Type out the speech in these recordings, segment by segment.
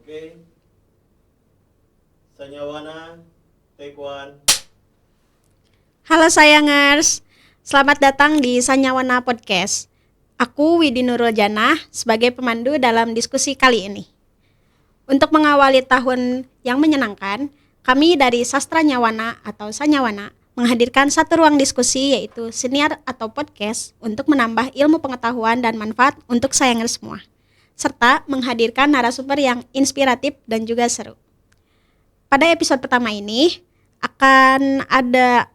Oke, Sanyawana, take one. Halo sayangers, selamat datang di Sanyawana Podcast. Aku Widi Nurul Janah sebagai pemandu dalam diskusi kali ini. Untuk mengawali tahun yang menyenangkan, kami dari Sastra Nyawana atau Sanyawana menghadirkan satu ruang diskusi yaitu siniar atau podcast untuk menambah ilmu pengetahuan dan manfaat untuk sayangers semua, serta menghadirkan narasumber yang inspiratif dan juga seru. Pada episode pertama ini akan ada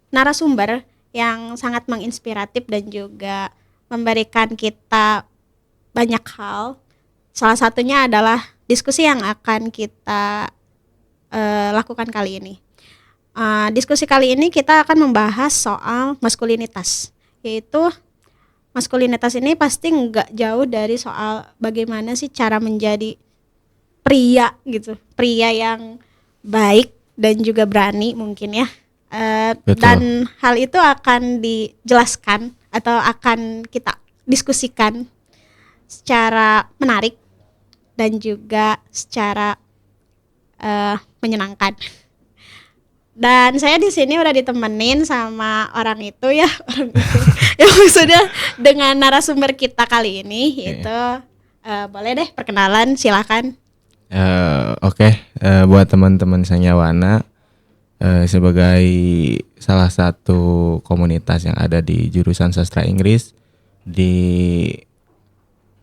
narasumber yang sangat menginspiratif dan juga memberikan kita banyak hal. Salah satunya adalah diskusi yang akan kita lakukan kali ini. Diskusi kali ini kita akan membahas soal maskulinitas, yaitu maskulinitas ini pasti nggak jauh dari soal bagaimana sih cara menjadi pria gitu, pria yang baik dan juga berani mungkin ya. Dan hal itu akan dijelaskan atau akan kita diskusikan secara menarik dan juga secara menyenangkan. Dan saya di sini udah ditemenin sama orang itu ya, yang maksudnya dengan narasumber kita kali ini yaitu boleh deh perkenalan, silakan. Oke, buat teman-teman Sanyawana, sebagai salah satu komunitas yang ada di jurusan sastra Inggris di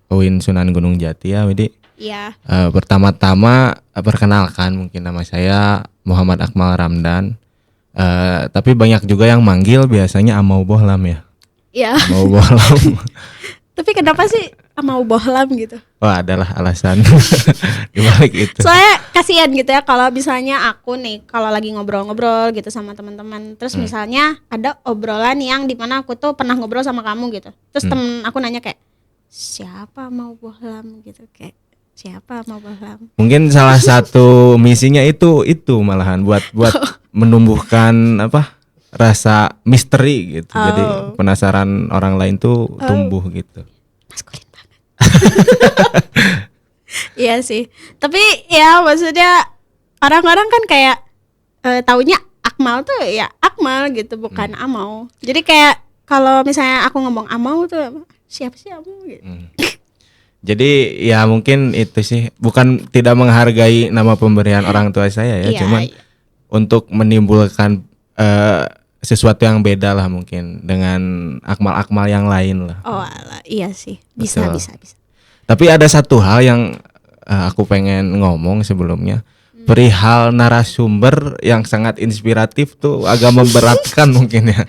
UIN Sunan Gunung Jati ya, Widi. Iya. Pertama-tama perkenalkan, mungkin nama saya Muhammad Akmal Ramdan. Tapi banyak juga yang manggil biasanya Amau Bohlam ya. Iya. Amau Bohlam. Tapi kenapa sih mau bohlam gitu? Wah, adalah alasan di balik itu. Soalnya kasihan gitu ya kalau misalnya aku nih kalau lagi ngobrol-ngobrol gitu sama teman-teman, terus misalnya ada obrolan yang dimana aku tuh pernah ngobrol sama kamu gitu, terus temen aku nanya kayak siapa mau bohlam gitu, kayak siapa mau bohlam? Mungkin salah satu misinya itu malahan buat menumbuhkan rasa misteri gitu. Jadi penasaran orang lain tuh tumbuh gitu. Maskulin banget. Iya sih. Tapi ya maksudnya orang-orang kan kayak taunya Akmal tuh ya Akmal gitu, bukan Amau. Jadi kayak kalau misalnya aku ngomong Amau tuh siapa sih Amau gitu. Jadi ya mungkin itu sih, bukan tidak menghargai nama pemberian orang tua saya ya, cuman untuk menimbulkan sesuatu yang beda lah mungkin dengan akmal-akmal yang lain lah. Oh alah, iya sih, bisa. Tapi ada satu hal yang aku pengen ngomong sebelumnya, perihal narasumber yang sangat inspiratif tuh agak memberatkan mungkin ya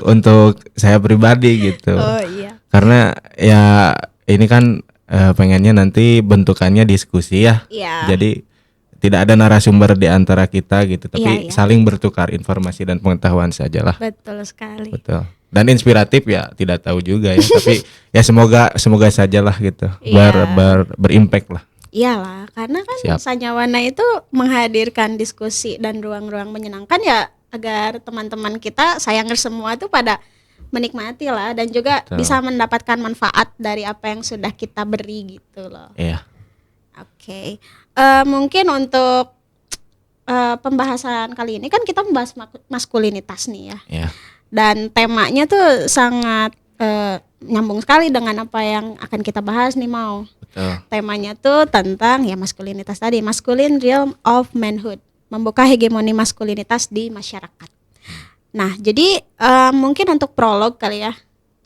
untuk saya pribadi gitu. Oh iya. Karena ya ini kan pengennya nanti bentukannya diskusi ya. Iya. Jadi tidak ada narasumber di antara kita gitu, tapi Iya. saling bertukar informasi dan pengetahuan sajalah. Betul sekali. Betul. Dan inspiratif ya tidak tahu juga ya, tapi ya semoga sajalah gitu. Iya. Berimpact lah. Iyalah, karena kan Siap. Sanyawana itu menghadirkan diskusi dan ruang-ruang menyenangkan ya agar teman-teman kita sayangers semua tuh pada menikmati lah dan juga Betul. bisa mendapatkan manfaat dari apa yang sudah kita beri gitu loh. Iya. Oke. Mungkin untuk pembahasan kali ini kan kita membahas maskulinitas nih ya. Iya. Dan temanya tuh sangat nyambung sekali dengan apa yang akan kita bahas nih mau. Betul. Temanya tuh tentang ya maskulinitas tadi, masculine realm of manhood, membuka hegemoni maskulinitas di masyarakat. Nah, jadi mungkin untuk prolog kali ya.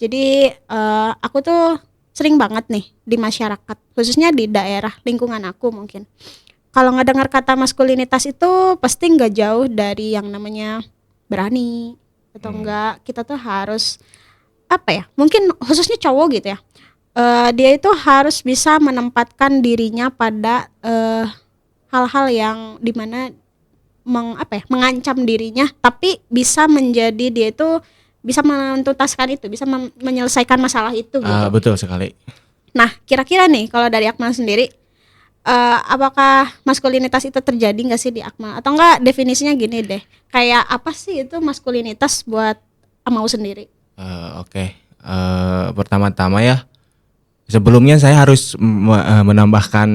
Jadi aku tuh sering banget nih di masyarakat, khususnya di daerah lingkungan aku mungkin. Kalau ngedengar kata maskulinitas itu pasti nggak jauh dari yang namanya berani atau enggak, kita tuh harus apa ya? Mungkin khususnya cowok gitu ya. Dia itu harus bisa menempatkan dirinya pada hal-hal yang dimana mengancam dirinya, tapi bisa menjadi dia itu bisa menuntaskan itu, bisa menyelesaikan masalah itu gitu. Betul sekali. Nah, kira-kira nih kalau dari Akmal sendiri, apakah maskulinitas itu terjadi nggak sih di Akmal? Atau enggak definisinya gini deh, kayak apa sih itu maskulinitas buat Amau sendiri? Oke. Pertama-tama ya, sebelumnya saya harus menambahkan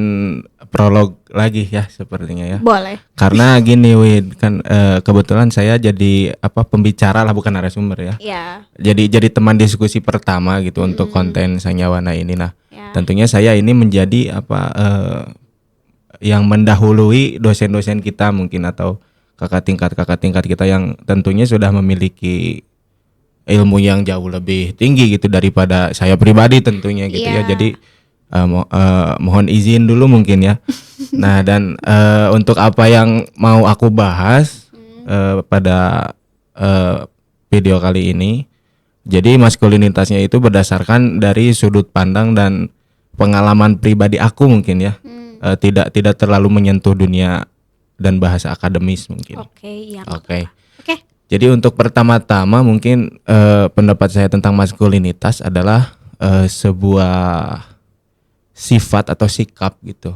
prolog lagi ya sepertinya ya. Boleh. Karena gini Wid, kan kebetulan saya jadi pembicara lah, bukan narasumber ya. Ya. Jadi teman diskusi pertama gitu untuk konten Sangyawana ini. Nah, Ya. tentunya saya ini menjadi yang mendahului dosen-dosen kita mungkin atau kakak tingkat kita yang tentunya sudah memiliki ilmu yang jauh lebih tinggi gitu daripada saya pribadi tentunya gitu ya. Iya. Jadi mohon izin dulu mungkin ya. Nah, dan untuk apa yang mau aku bahas pada video kali ini, jadi maskulinitasnya itu berdasarkan dari sudut pandang dan pengalaman pribadi aku mungkin ya. Tidak terlalu menyentuh dunia dan bahasa akademis mungkin. Oke, ya. Oke. Oke. Jadi untuk pertama-tama mungkin pendapat saya tentang maskulinitas adalah sebuah sifat atau sikap gitu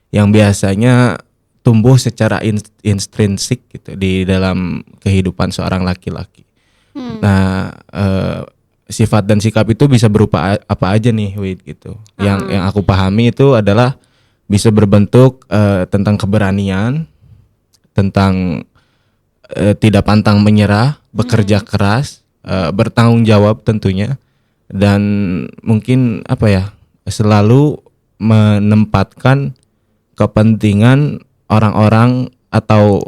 yang biasanya tumbuh secara intrinsik gitu di dalam kehidupan seorang laki-laki. Nah, sifat dan sikap itu bisa berupa apa aja nih, Wid gitu. Yang aku pahami itu adalah bisa berbentuk tentang keberanian, tentang tidak pantang menyerah, bekerja keras, bertanggung jawab tentunya, dan mungkin selalu menempatkan kepentingan orang-orang atau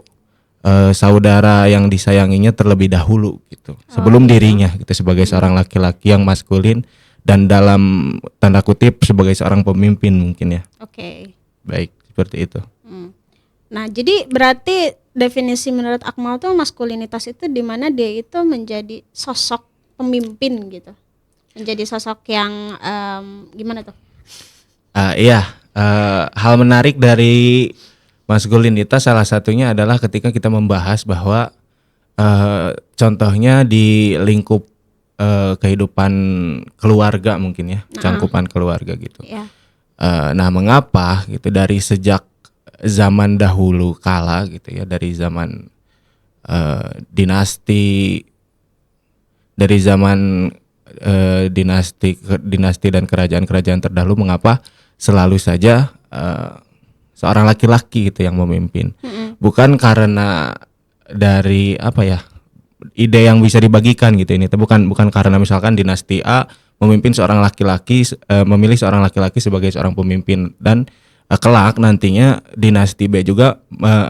saudara yang disayanginya terlebih dahulu gitu, sebelum dirinya gitu sebagai seorang laki-laki yang maskulin dan dalam tanda kutip sebagai seorang pemimpin mungkin ya. Oke. Baik, seperti itu. Nah, jadi berarti definisi menurut Akmal tuh maskulinitas itu di mana dia itu menjadi sosok pemimpin gitu. Menjadi sosok yang gimana tuh? Hal menarik dari maskulinitas salah satunya adalah ketika kita membahas bahwa contohnya di lingkup kehidupan keluarga mungkin ya, cangkupan keluarga gitu. Ya. Nah, mengapa gitu dari sejak zaman dahulu kala gitu ya, dari zaman dinasti dan kerajaan-kerajaan terdahulu, mengapa selalu saja seorang laki-laki gitu yang memimpin? Bukan karena dari ide yang bisa dibagikan gitu ini, bukan karena misalkan dinasti A memimpin seorang laki-laki, memilih seorang laki-laki sebagai seorang pemimpin, dan kelak nantinya dinasti B juga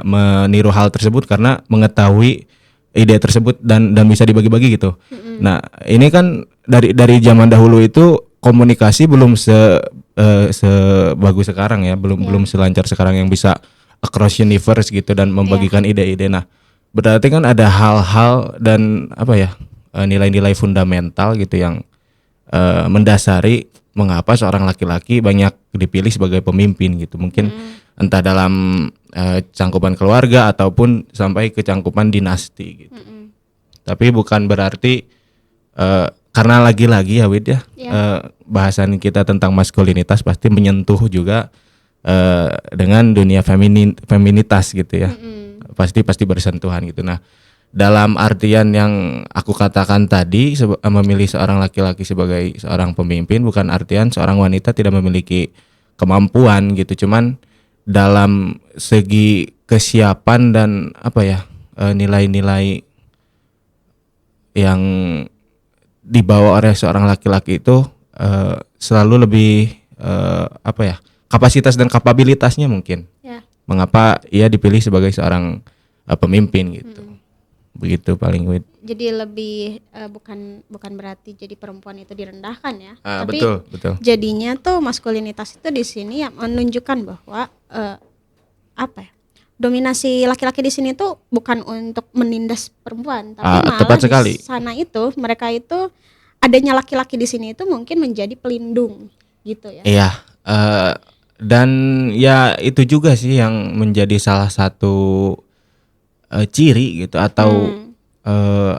meniru hal tersebut karena mengetahui ide tersebut dan bisa dibagi-bagi gitu. Nah, ini kan dari zaman dahulu itu komunikasi belum sebagus sekarang ya, belum selancar sekarang yang bisa across universe gitu dan membagikan ide-ide. Nah, berarti kan ada hal-hal dan nilai-nilai fundamental gitu yang mendasari mengapa seorang laki-laki banyak dipilih sebagai pemimpin gitu. Mungkin entah dalam cangkupan keluarga ataupun sampai ke cangkupan dinasti gitu. Tapi bukan berarti karena lagi-lagi ya Wid ya, bahasan kita tentang maskulinitas pasti menyentuh juga dengan dunia feminitas gitu ya. Pasti bersentuhan gitu. Nah, dalam artian yang aku katakan tadi, memilih seorang laki-laki sebagai seorang pemimpin bukan artian seorang wanita tidak memiliki kemampuan gitu. Cuman dalam segi kesiapan dan nilai-nilai yang dibawa oleh seorang laki-laki itu selalu lebih kapasitas dan kapabilitasnya mungkin. Mengapa ia dipilih sebagai seorang pemimpin gitu. Begitu paling Wid. Jadi lebih bukan berarti jadi perempuan itu direndahkan ya. Tapi betul. Jadinya tuh maskulinitas itu di sini ya menunjukkan bahwa dominasi laki-laki di sini tuh bukan untuk menindas perempuan, tapi malah tepat sekali. di sana itu mereka itu adanya laki-laki di sini itu mungkin menjadi pelindung gitu ya. Iya. Dan ya itu juga sih yang menjadi salah satu ciri gitu atau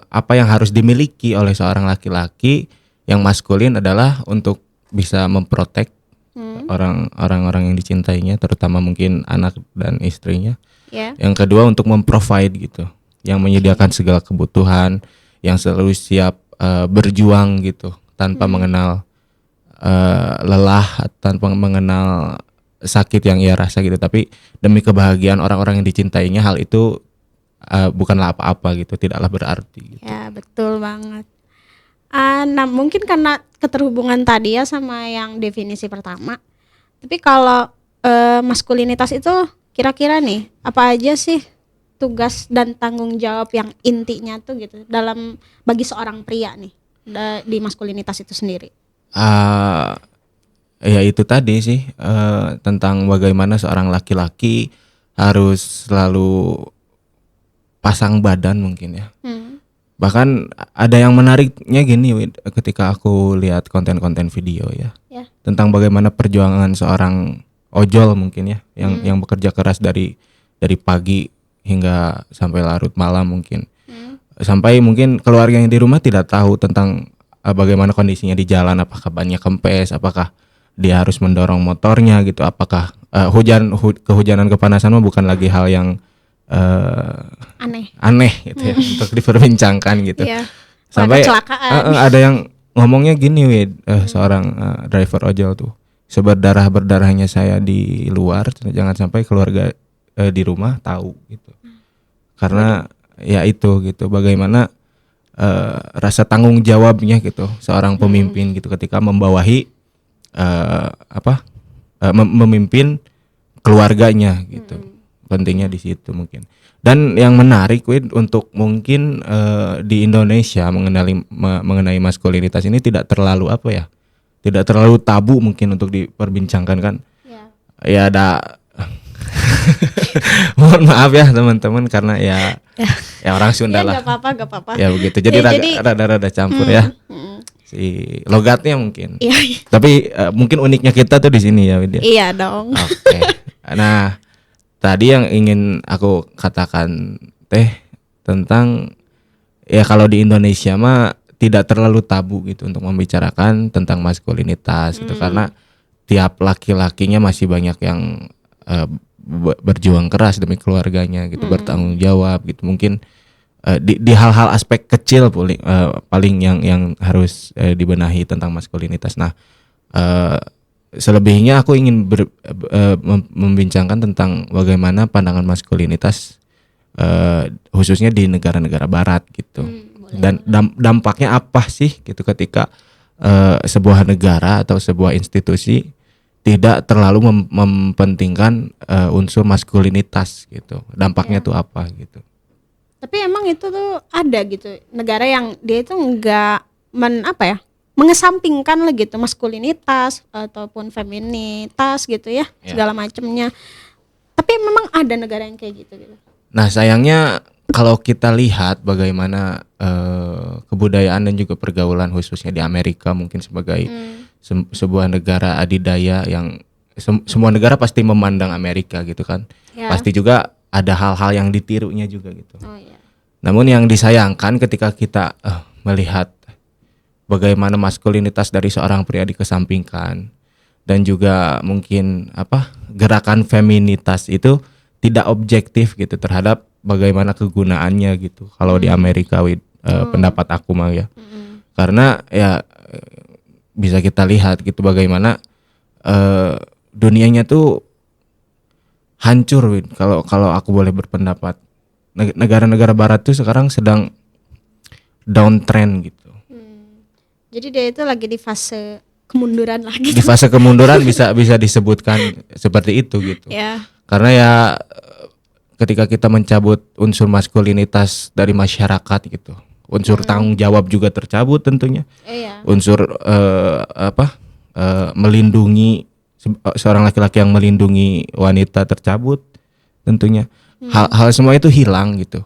apa yang harus dimiliki oleh seorang laki-laki yang maskulin adalah untuk bisa memprotek orang-orang yang dicintainya, terutama mungkin anak dan istrinya. Yang kedua untuk memprovide gitu, yang menyediakan segala kebutuhan, yang selalu siap berjuang gitu tanpa mengenal lelah tanpa mengenal sakit yang ia rasa gitu, tapi demi kebahagiaan orang-orang yang dicintainya, hal itu bukanlah apa-apa gitu, tidaklah berarti gitu. Ya, betul banget. Nah, mungkin karena keterhubungan tadi ya sama yang definisi pertama. Tapi kalau maskulinitas itu kira-kira nih, apa aja sih tugas dan tanggung jawab yang intinya tuh gitu dalam bagi seorang pria nih di maskulinitas itu sendiri? Ya itu tadi sih, tentang bagaimana seorang laki-laki harus selalu pasang badan mungkin ya. Bahkan ada yang menariknya gini, Wid, ketika aku lihat konten-konten video ya, tentang bagaimana perjuangan seorang ojol mungkin ya, yang bekerja keras dari pagi hingga sampai larut malam mungkin, sampai mungkin keluarga yang di rumah tidak tahu tentang bagaimana kondisinya di jalan, apakah bannya kempes, apakah dia harus mendorong motornya gitu, apakah kehujanan kepanasan mah bukan lagi hal yang aneh gitu ya untuk diperbincangkan gitu. Sampai ada yang ngomongnya gini, Wid, seorang driver ojol tuh, seberdarah-berdarahnya saya di luar, jangan sampai keluarga di rumah tahu gitu. Karena ya itu gitu, bagaimana rasa tanggung jawabnya gitu seorang pemimpin gitu ketika membawahi memimpin keluarganya gitu. Pentingnya di situ mungkin. Dan yang menarik, Wid, untuk mungkin di Indonesia mengenai maskulinitas ini tidak terlalu tidak terlalu tabu mungkin untuk diperbincangkan kan. Ya ada mohon maaf ya teman-teman, karena ya orang Sunda lah. Gak apa-apa. Ya begitu. Jadi rada campur ya. Si logatnya mungkin. Tapi mungkin uniknya kita tuh di sini ya, Widya. Iya dong. Oke. Nah, tadi yang ingin aku katakan tentang ya kalau di Indonesia mah tidak terlalu tabu gitu untuk membicarakan tentang maskulinitas gitu, karena tiap laki-lakinya masih banyak yang berjuang keras demi keluarganya gitu, bertanggung jawab gitu. Mungkin di hal-hal aspek kecil paling yang harus dibenahi tentang maskulinitas. Nah, selebihnya aku ingin membincangkan tentang bagaimana pandangan maskulinitas khususnya di negara-negara barat gitu. Dan dampaknya apa sih gitu ketika sebuah negara atau sebuah institusi tidak terlalu mempentingkan unsur maskulinitas gitu. Dampaknya tuh apa gitu. Tapi emang itu tuh ada gitu negara yang dia itu enggak mengesampingkan lah gitu maskulinitas ataupun feminitas gitu ya, segala macamnya. Tapi memang ada negara yang kayak gitu. Nah, sayangnya kalau kita lihat bagaimana kebudayaan dan juga pergaulan khususnya di Amerika mungkin sebagai sebuah negara adidaya yang semua negara pasti memandang Amerika gitu kan. Pasti juga ada hal-hal yang ditirunya juga gitu. Namun yang disayangkan ketika kita melihat bagaimana maskulinitas dari seorang pria dikesampingkan, dan juga mungkin gerakan feminitas itu tidak objektif gitu terhadap bagaimana kegunaannya gitu. Kalau di Amerika, pendapat aku mah ya. Karena ya bisa kita lihat gitu bagaimana dunianya tuh hancur, kalau aku boleh berpendapat. Negara-negara barat tuh sekarang sedang downtrend gitu. Jadi dia itu lagi di fase kemunduran lagi. Di fase kemunduran bisa disebutkan seperti itu gitu. Karena ya ketika kita mencabut unsur maskulinitas dari masyarakat gitu, unsur tanggung jawab juga tercabut tentunya. Unsur melindungi seorang laki-laki yang melindungi wanita tercabut tentunya. Hal semua itu hilang gitu.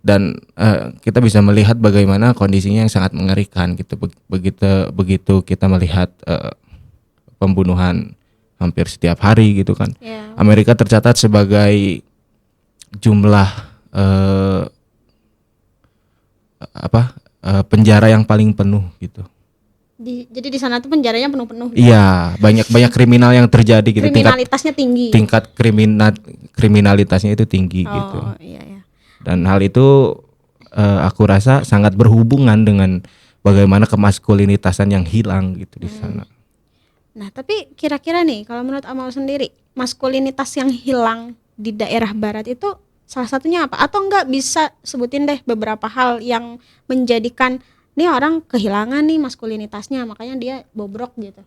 Dan kita bisa melihat bagaimana kondisinya yang sangat mengerikan gitu. Begitu kita melihat pembunuhan hampir setiap hari gitu kan. Amerika tercatat sebagai jumlah penjara yang paling penuh gitu. Jadi di sana tuh penjaranya penuh-penuh. Iya, banyak kriminal yang terjadi gitu. Kriminalitasnya tinggi. Tingkat kriminalitasnya itu tinggi gitu. Iya. Dan hal itu aku rasa sangat berhubungan dengan bagaimana kemaskulinitasan yang hilang gitu di sana. Nah, tapi kira-kira nih kalau menurut Amal sendiri, maskulinitas yang hilang di daerah barat itu salah satunya apa? Atau enggak bisa sebutin deh beberapa hal yang menjadikan nih orang kehilangan nih maskulinitasnya, makanya dia bobrok gitu.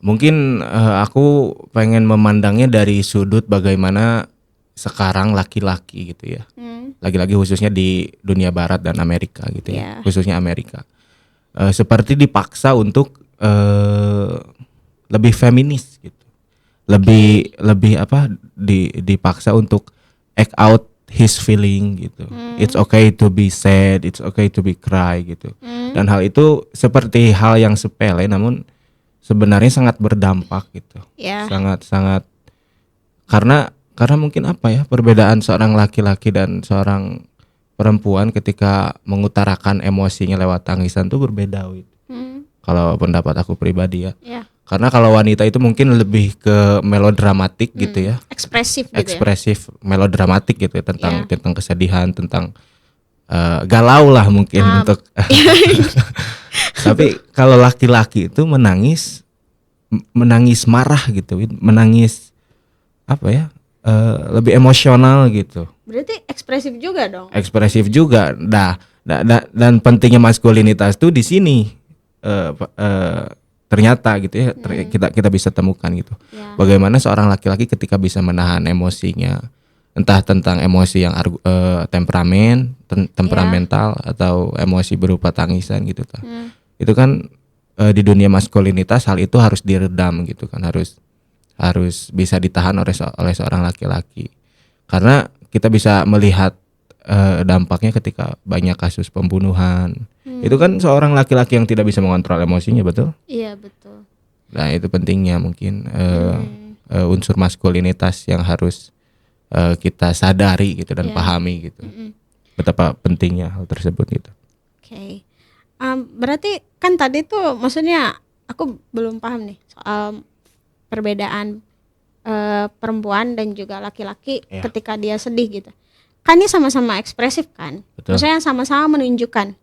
Mungkin aku pengen memandangnya dari sudut bagaimana sekarang laki-laki gitu ya. Lagi-lagi khususnya di dunia barat dan Amerika gitu ya. Yeah. Khususnya Amerika. Seperti dipaksa untuk lebih feminis gitu. Lebih apa dipaksa untuk act out his feeling gitu. It's okay to be sad, it's okay to be cry gitu. Dan hal itu seperti hal yang sepele namun sebenarnya sangat berdampak gitu. Ya. Sangat karena mungkin apa ya, perbedaan seorang laki-laki dan seorang perempuan ketika mengutarakan emosinya lewat tangisan tuh berbeda gitu. Kalau pendapat aku pribadi ya. Ya. Karena kalau wanita itu mungkin lebih ke melodramatik gitu ya. Ekspresif gitu Ekspresif, melodramatik gitu ya, tentang kesedihan, tentang galau lah mungkin untuk. Tapi kalau laki-laki itu menangis marah gitu, menangis apa ya? Lebih emosional gitu. Berarti ekspresif juga dong. Ekspresif juga. Dan pentingnya maskulinitas tuh di sini ternyata gitu ya, kita bisa temukan gitu. Ya. Bagaimana seorang laki-laki ketika bisa menahan emosinya, entah tentang emosi yang temperamental atau emosi berupa tangisan gitu kan. Itu kan di dunia maskulinitas hal itu harus diredam gitu kan, harus bisa ditahan oleh seorang laki-laki. Karena kita bisa melihat dampaknya ketika banyak kasus pembunuhan. Itu kan seorang laki-laki yang tidak bisa mengontrol emosinya, betul? Iya, betul. Nah, itu pentingnya mungkin unsur maskulinitas yang harus kita sadari gitu dan pahami gitu. Betapa pentingnya hal tersebut gitu. Oke. Berarti kan tadi tuh maksudnya aku belum paham nih soal perbedaan perempuan dan juga laki-laki ketika dia sedih gitu. Kan ini sama-sama ekspresif kan? Betul. Maksudnya sama-sama menunjukkan.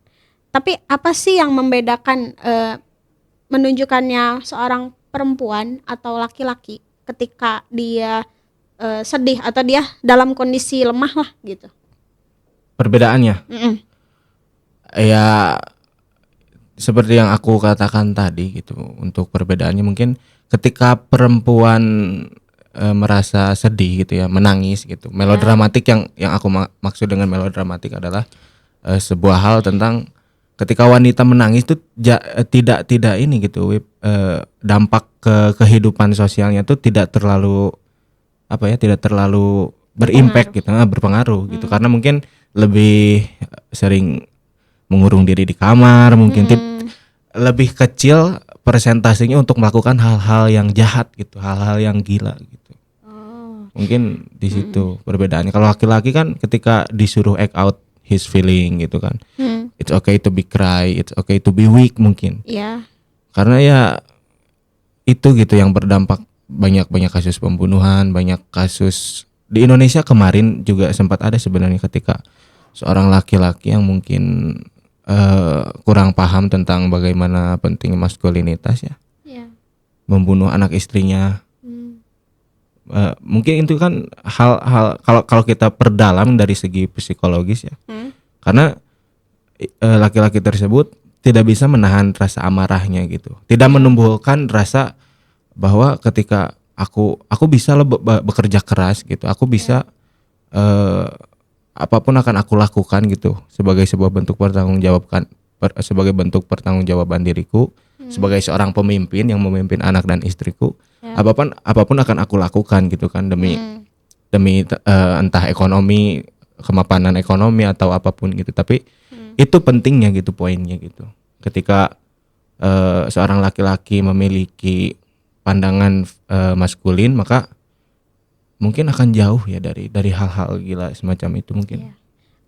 Tapi apa sih yang membedakan menunjukkannya seorang perempuan atau laki-laki ketika dia sedih atau dia dalam kondisi lemah lah gitu? Perbedaannya? Ya seperti yang aku katakan tadi gitu. Untuk perbedaannya mungkin ketika perempuan merasa sedih gitu ya, menangis gitu. Melodramatik yang aku maksud dengan melodramatik adalah sebuah hal tentang ketika wanita menangis itu tidak ini gitu, dampak ke kehidupan sosialnya tuh tidak terlalu berimpact gitu, berpengaruh gitu. Karena mungkin lebih sering mengurung diri di kamar, mungkin lebih kecil persentasenya untuk melakukan hal-hal yang jahat gitu, hal-hal yang gila gitu. Mungkin di situ perbedaannya. Kalau laki-laki kan ketika disuruh act out his feeling gitu kan, it's okay to be cry, it's okay to be weak mungkin. Iya. Karena ya itu gitu yang berdampak banyak kasus pembunuhan, banyak kasus di Indonesia kemarin juga sempat ada sebenarnya ketika seorang laki-laki yang mungkin kurang paham tentang bagaimana pentingnya maskulinitas ya, membunuh anak istrinya. Mungkin itu kan hal kalau kita perdalam dari segi psikologis ya, karena laki-laki tersebut tidak bisa menahan rasa amarahnya gitu, tidak menumbuhkan rasa bahwa ketika aku bisa bekerja keras gitu, aku bisa apapun akan aku lakukan gitu sebagai sebuah bentuk pertanggungjawaban diriku sebagai seorang pemimpin yang memimpin anak dan istriku. Apapun akan aku lakukan gitu kan demi entah ekonomi, kemapanan ekonomi atau apapun gitu. Tapi itu pentingnya gitu, poinnya gitu. Ketika seorang laki-laki memiliki pandangan maskulin, maka mungkin akan jauh ya dari hal-hal gila semacam itu mungkin.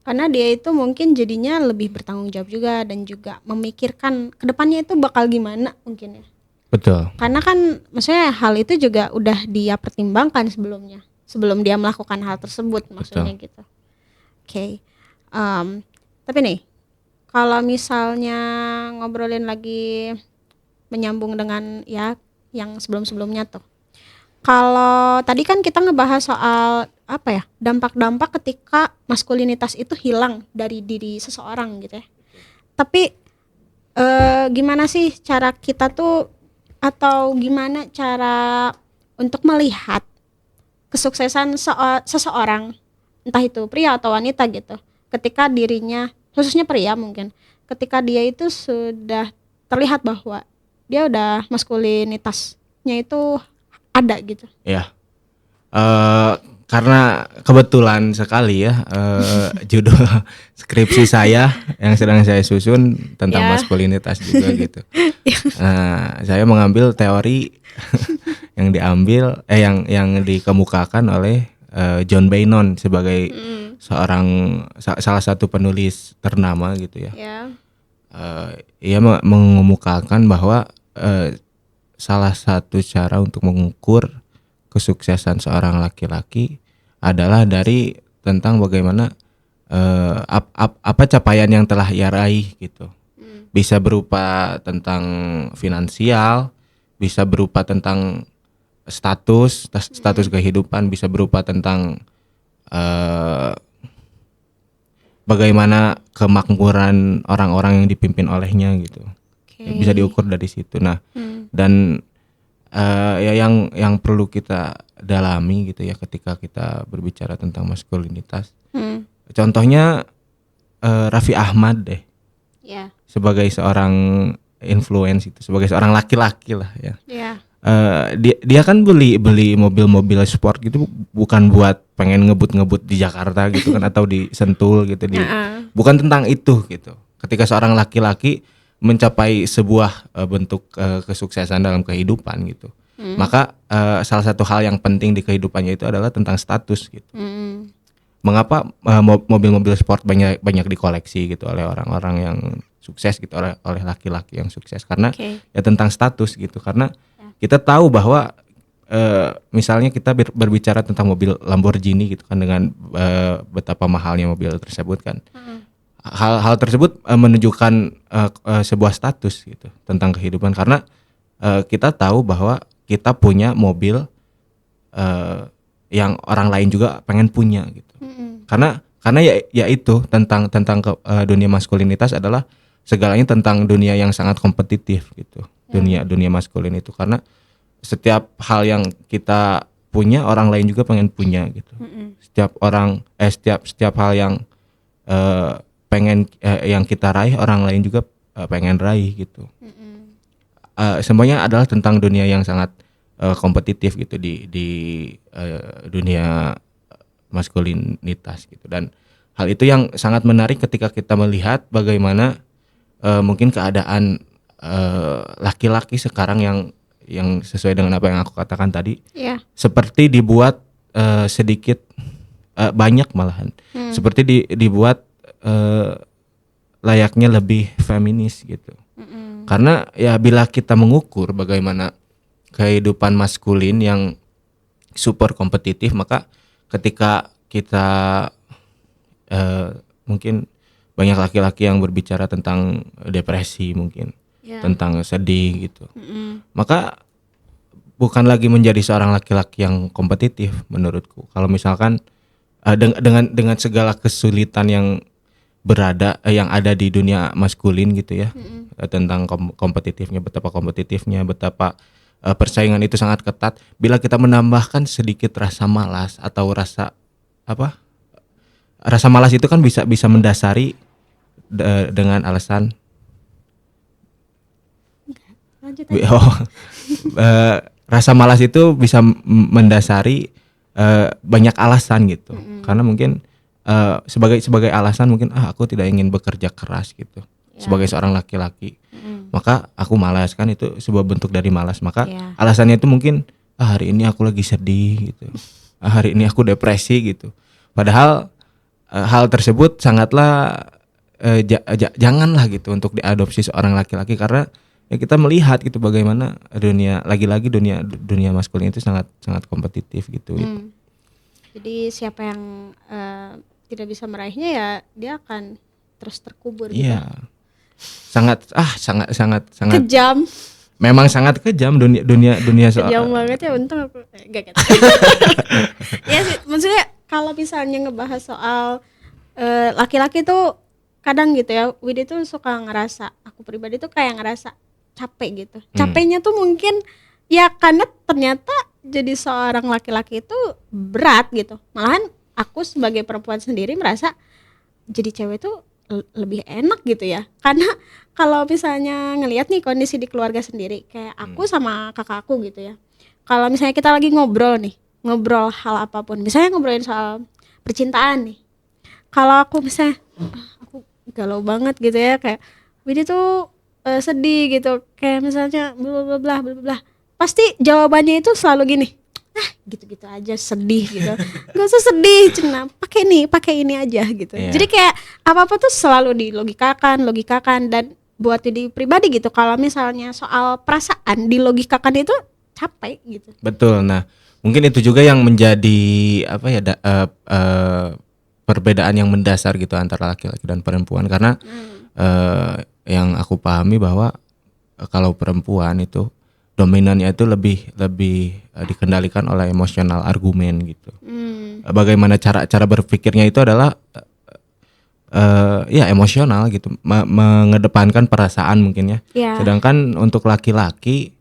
Karena dia itu mungkin jadinya lebih bertanggung jawab juga dan juga memikirkan kedepannya itu bakal gimana mungkin ya. Betul. Karena kan maksudnya hal itu juga udah dia pertimbangkan sebelumnya, sebelum dia melakukan hal tersebut maksudnya. Betul. Gitu. Oke. Tapi nih kalau misalnya ngobrolin lagi menyambung dengan ya yang sebelum-sebelumnya tuh. Kalau tadi kan kita ngebahas soal apa ya, dampak-dampak ketika maskulinitas itu hilang dari diri seseorang gitu ya. Tapi gimana sih cara kita tuh, atau gimana cara untuk melihat kesuksesan seseorang, entah itu pria atau wanita gitu, ketika dirinya, khususnya pria mungkin, ketika dia itu sudah terlihat bahwa dia udah maskulinitasnya itu ada gitu. Ya. Karena kebetulan sekali ya judul skripsi saya yang sedang saya susun tentang Ya. maskulinitas juga gitu. Nah, saya mengambil teori yang diambil yang dikemukakan oleh John Bainon sebagai salah satu penulis ternama gitu ya. Ya. Ia mengemukakan bahwa salah satu cara untuk mengukur kesuksesan seorang laki-laki adalah dari tentang bagaimana apa capaian yang telah ia raih gitu. Bisa berupa tentang finansial, bisa berupa tentang status kehidupan, bisa berupa tentang bagaimana kemakmuran orang-orang yang dipimpin olehnya gitu. Oke. Bisa diukur dari situ. Nah, dan ya yang perlu kita dalami gitu ya ketika kita berbicara tentang maskulinitas. Contohnya Raffi Ahmad deh, Ya. sebagai seorang influence itu, sebagai seorang laki-laki lah ya. Ya. Dia kan beli mobil-mobil sport gitu bukan buat pengen ngebut-ngebut di Jakarta gitu kan atau di Sentul gitu bukan tentang itu gitu. Ketika seorang laki-laki mencapai sebuah bentuk kesuksesan dalam kehidupan gitu, maka salah satu hal yang penting di kehidupannya itu adalah tentang status gitu. Mengapa mobil-mobil sport banyak dikoleksi gitu oleh orang-orang yang sukses gitu, oleh laki-laki yang sukses, karena ya tentang status gitu. Karena kita tahu bahwa misalnya kita berbicara tentang mobil Lamborghini gitu kan, dengan betapa mahalnya mobil tersebut kan. Hal tersebut menunjukkan sebuah status gitu tentang kehidupan, karena kita tahu bahwa kita punya mobil yang orang lain juga pengen punya gitu. Karena ya itu tentang dunia maskulinitas adalah segalanya tentang dunia yang sangat kompetitif gitu. Dunia maskulin itu, karena setiap hal yang kita punya orang lain juga pengen punya gitu. Setiap hal yang yang kita raih orang lain juga pengen raih gitu. Semuanya adalah tentang dunia yang sangat kompetitif gitu di dunia maskulinitas gitu. Dan hal itu yang sangat menarik ketika kita melihat bagaimana mungkin keadaan laki-laki sekarang yang sesuai dengan apa yang aku katakan tadi, seperti dibuat sedikit banyak malahan seperti dibuat layaknya lebih feminis gitu. Karena ya bila kita mengukur bagaimana kehidupan maskulin yang super kompetitif, maka ketika kita mungkin banyak laki-laki yang berbicara tentang depresi mungkin, tentang sedih gitu. Maka bukan lagi menjadi seorang laki-laki yang kompetitif menurutku. Kalau misalkan dengan segala kesulitan yang yang ada di dunia maskulin gitu ya, tentang kompetitifnya, betapa persaingan itu sangat ketat. Bila kita menambahkan sedikit rasa malas atau rasa malas itu kan bisa mendasari dengan alasan rasa malas itu bisa mendasari banyak alasan gitu. Karena mungkin sebagai alasan mungkin aku tidak ingin bekerja keras gitu. Sebagai seorang laki-laki, maka aku malas, kan itu sebuah bentuk dari malas. Maka alasannya itu mungkin hari ini aku lagi sedih gitu, hari ini aku depresi gitu. Padahal hal tersebut sangatlah janganlah gitu untuk diadopsi seorang laki-laki, karena ya kita melihat gitu bagaimana dunia maskulin itu sangat kompetitif gitu. Jadi siapa yang tidak bisa meraihnya ya dia akan terus terkubur gitu. Iya. Sangat Kejam. memang sangat kejam dunia soal. Kejam banget ya, untung aku gak gitu. Ya sih, maksudnya kalau misalnya ngebahas soal laki-laki tuh kadang gitu ya, Widi tuh suka ngerasa, aku pribadi tuh kayak ngerasa capek gitu. Capeknya tuh mungkin ya karena ternyata jadi seorang laki-laki itu berat gitu. Malahan aku sebagai perempuan sendiri merasa jadi cewek tuh lebih enak gitu ya. Karena kalau misalnya ngelihat nih kondisi di keluarga sendiri, kayak aku sama kakak aku gitu ya. Kalau misalnya kita lagi ngobrol nih, ngobrol hal apapun, misalnya ngobrolin soal percintaan nih. Kalau aku misalnya aku galau banget gitu ya, kayak Widi tuh sedih gitu, kayak misalnya bla bla bla bla bla. Pasti jawabannya itu selalu gini. Gitu-gitu aja, sedih gitu. Gak usah sedih, cina pakai ini aja gitu. Yeah. Jadi kayak apa-apa tuh selalu dilogikakan dan buat diri pribadi gitu. Kalau misalnya soal perasaan dilogikakan itu capek gitu. Betul. Nah, mungkin itu juga yang menjadi apa ya perbedaan yang mendasar gitu antara laki-laki dan perempuan, karena yang aku pahami bahwa kalau perempuan itu dominannya itu lebih dikendalikan oleh emosional argumen gitu. Bagaimana cara berpikirnya itu adalah ya emosional gitu, mengedepankan perasaan mungkin ya. Yeah. Sedangkan untuk laki-laki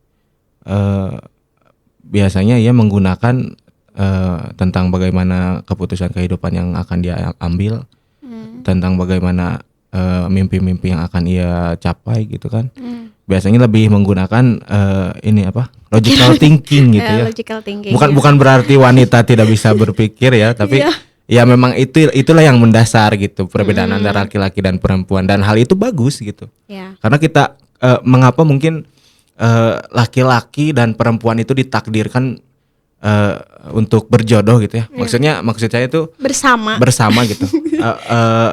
biasanya ia menggunakan tentang bagaimana keputusan kehidupan yang akan dia ambil, tentang bagaimana mimpi-mimpi yang akan ia capai gitu kan. Biasanya lebih menggunakan ini apa, logical thinking gitu ya. Logical thinking. Bukan berarti wanita tidak bisa berpikir ya, tapi ya memang itulah yang mendasar gitu perbedaan antara laki-laki dan perempuan, dan hal itu bagus gitu. Yeah. Karena kita mengapa mungkin laki-laki dan perempuan itu ditakdirkan untuk berjodoh gitu ya. Maksud saya itu bersama gitu.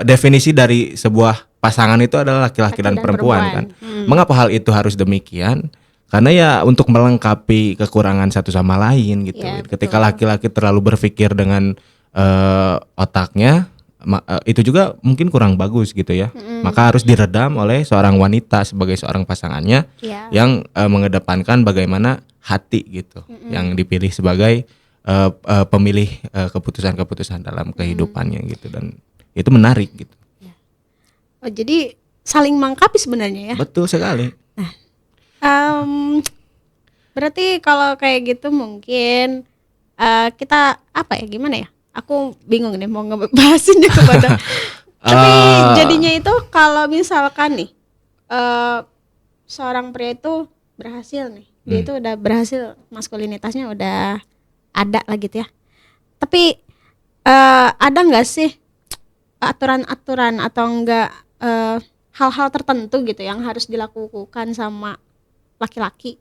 Definisi dari sebuah pasangan itu adalah laki-laki dan perempuan kan. Mengapa hal itu harus demikian? Karena ya untuk melengkapi kekurangan satu sama lain gitu. Ya, Ketika laki-laki terlalu berpikir dengan otaknya, itu juga mungkin kurang bagus gitu ya. Maka harus diredam oleh seorang wanita sebagai seorang pasangannya yang mengedepankan bagaimana hati gitu, yang dipilih sebagai pemilih keputusan-keputusan dalam kehidupannya gitu, dan itu menarik gitu. Oh, jadi saling melengkapi sebenarnya ya. Betul sekali. Berarti kalau kayak gitu mungkin kita apa ya, gimana ya? Aku bingung nih mau ngebahasinnya kepada. Tapi jadinya itu kalau misalkan nih seorang pria itu berhasil nih, dia itu udah berhasil, maskulinitasnya udah ada lah gitu ya. Tapi ada nggak sih aturan-aturan atau enggak hal-hal tertentu gitu yang harus dilakukan sama laki-laki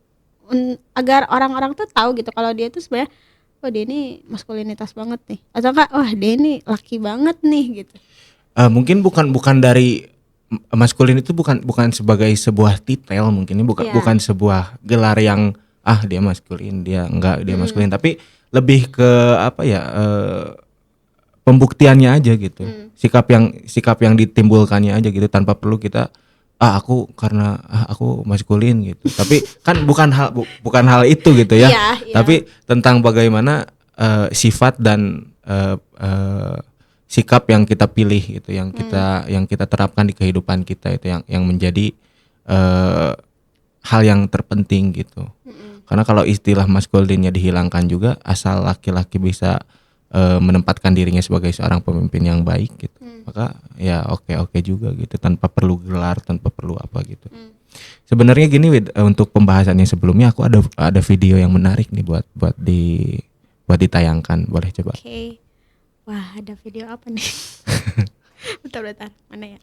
agar orang-orang tuh tahu gitu kalau dia tuh sebenarnya, oh dia ini maskulinitas banget nih, atau enggak, wah dia ini laki banget nih gitu. Mungkin bukan dari maskulin itu bukan sebagai sebuah titel, mungkin ini bukan sebuah gelar yang dia maskulin, dia enggak, dia maskulin, tapi lebih ke apa ya, pembuktiannya aja gitu. Sikap yang ditimbulkannya aja gitu, tanpa perlu kita aku maskulin gitu. Tapi kan bukan hal itu gitu ya. Tapi tentang bagaimana sifat dan sikap yang kita pilih gitu, yang kita terapkan di kehidupan kita, itu yang menjadi hal yang terpenting gitu. Karena kalau istilah maskulinnya dihilangkan juga, asal laki-laki bisa menempatkan dirinya sebagai seorang pemimpin yang baik gitu, maka ya oke juga gitu, tanpa perlu gelar, tanpa perlu apa gitu. Sebenarnya gini, untuk pembahasannya sebelumnya aku ada video yang menarik nih buat ditayangkan, boleh coba? Oke. Wah, ada video apa nih? bentar, mana ya?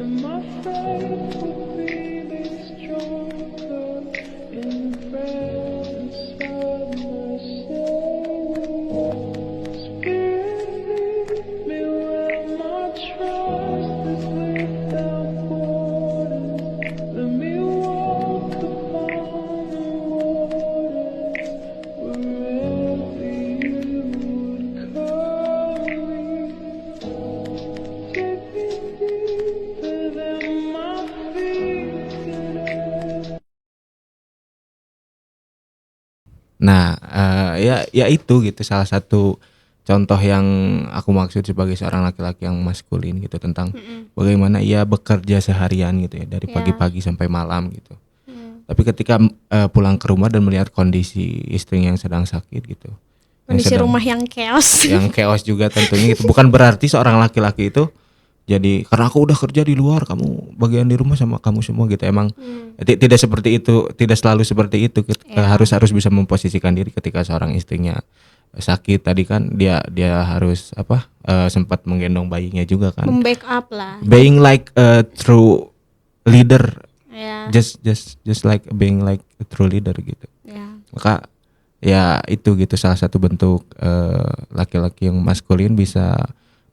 And my faith will be stronger in Nah, ya itu gitu salah satu contoh yang aku maksud sebagai seorang laki-laki yang maskulin gitu, tentang bagaimana ia bekerja seharian gitu ya, dari Ya. pagi-pagi sampai malam gitu. Tapi ketika pulang ke rumah dan melihat kondisi istrinya yang sedang sakit gitu, yang Kondisi sedang- rumah yang chaos. yang chaos juga tentunya gitu. Bukan berarti seorang laki-laki itu jadi karena aku udah kerja di luar, kamu bagian di rumah sama kamu semua gitu. Emang tidak seperti itu, tidak selalu seperti itu. Harus bisa memposisikan diri ketika seorang istrinya sakit tadi kan, dia harus sempat menggendong bayinya juga kan. Membackup lah. Being like a true leader, Ya. just like being like a true leader gitu. Ya. Maka ya itu gitu salah satu bentuk laki-laki yang maskulin bisa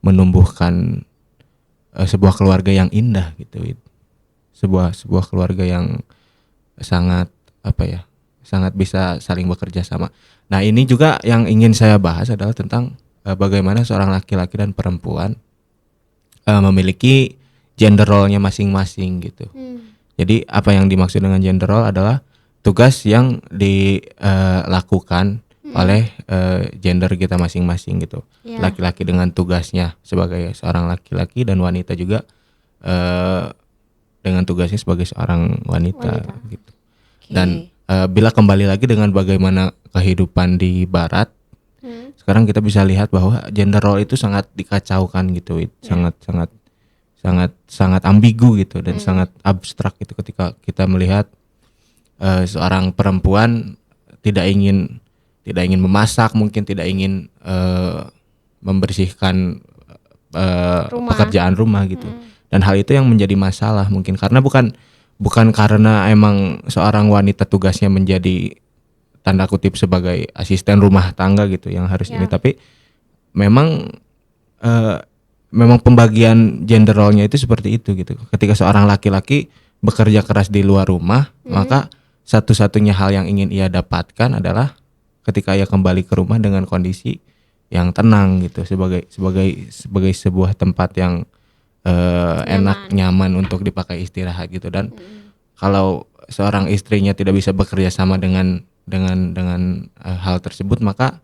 menumbuhkan sebuah keluarga yang indah gitu. Sebuah keluarga yang sangat sangat bisa saling bekerja sama. Nah, ini juga yang ingin saya bahas adalah tentang bagaimana seorang laki-laki dan perempuan memiliki gender role-nya masing-masing gitu. Jadi apa yang dimaksud dengan gender role adalah tugas yang dilakukan oleh gender kita masing-masing gitu. Ya. Laki-laki dengan tugasnya sebagai seorang laki-laki dan wanita juga dengan tugasnya sebagai seorang wanita. Gitu. Dan bila kembali lagi dengan bagaimana kehidupan di barat, sekarang kita bisa lihat bahwa gender role itu sangat dikacaukan gitu. Sangat ambigu gitu dan sangat abstrak gitu ketika kita melihat seorang perempuan tidak ingin memasak, mungkin tidak ingin membersihkan pekerjaan rumah gitu. Dan hal itu yang menjadi masalah mungkin karena bukan karena emang seorang wanita tugasnya menjadi tanda kutip sebagai asisten rumah tangga gitu yang harus ini, tapi memang pembagian gender role-nya itu seperti itu gitu. Ketika seorang laki-laki bekerja keras di luar rumah, maka satu-satunya hal yang ingin ia dapatkan adalah ketika ia kembali ke rumah dengan kondisi yang tenang gitu, sebagai sebuah tempat yang enak, nyaman untuk dipakai istirahat gitu. Dan kalau seorang istrinya tidak bisa bekerja sama dengan hal tersebut, maka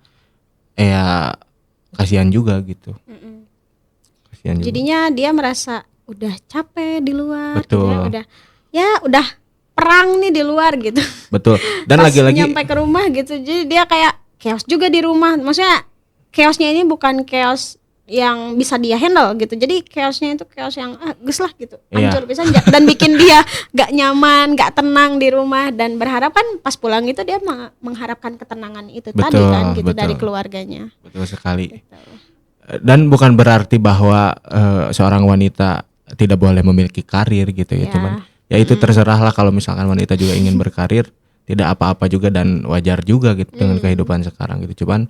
ya kasihan juga gitu. Kasihan juga. Jadinya dia merasa udah capek di luar, Betul. udah perang nih di luar gitu. Betul. Dan Pas lagi-lagi nyampe ke rumah gitu, jadi dia kayak chaos juga di rumah. Maksudnya chaosnya ini bukan chaos yang bisa dia handle gitu. Jadi chaosnya itu chaos yang geus lah gitu, hancur pisan dan bikin dia gak nyaman, gak tenang di rumah, dan berharap kan pas pulang itu dia mengharapkan ketenangan itu tadi kan gitu dari keluarganya. Betul sekali. Dan bukan berarti bahwa seorang wanita tidak boleh memiliki karir gitu ya, cuman ya itu terserahlah. Kalau misalkan wanita juga ingin berkarir, tidak apa-apa juga dan wajar juga gitu dengan kehidupan sekarang gitu. Cuman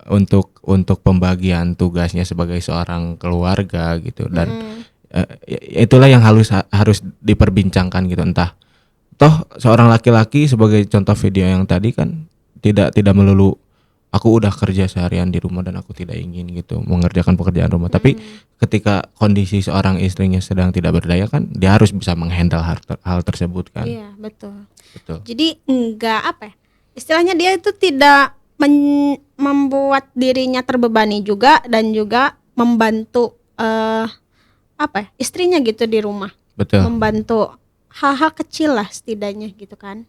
untuk pembagian tugasnya sebagai seorang keluarga gitu, dan itulah yang harus diperbincangkan gitu. Entah toh seorang laki-laki sebagai contoh video yang tadi kan tidak melulu aku udah kerja seharian di rumah dan aku tidak ingin gitu mengerjakan pekerjaan rumah. Tapi ketika kondisi seorang istrinya sedang tidak berdaya kan, dia harus bisa menghandle hal tersebut kan. Iya, betul. Jadi enggak istilahnya dia itu tidak membuat dirinya terbebani juga, dan juga membantu istrinya gitu di rumah. Betul. Membantu hal-hal kecil lah setidaknya gitu kan.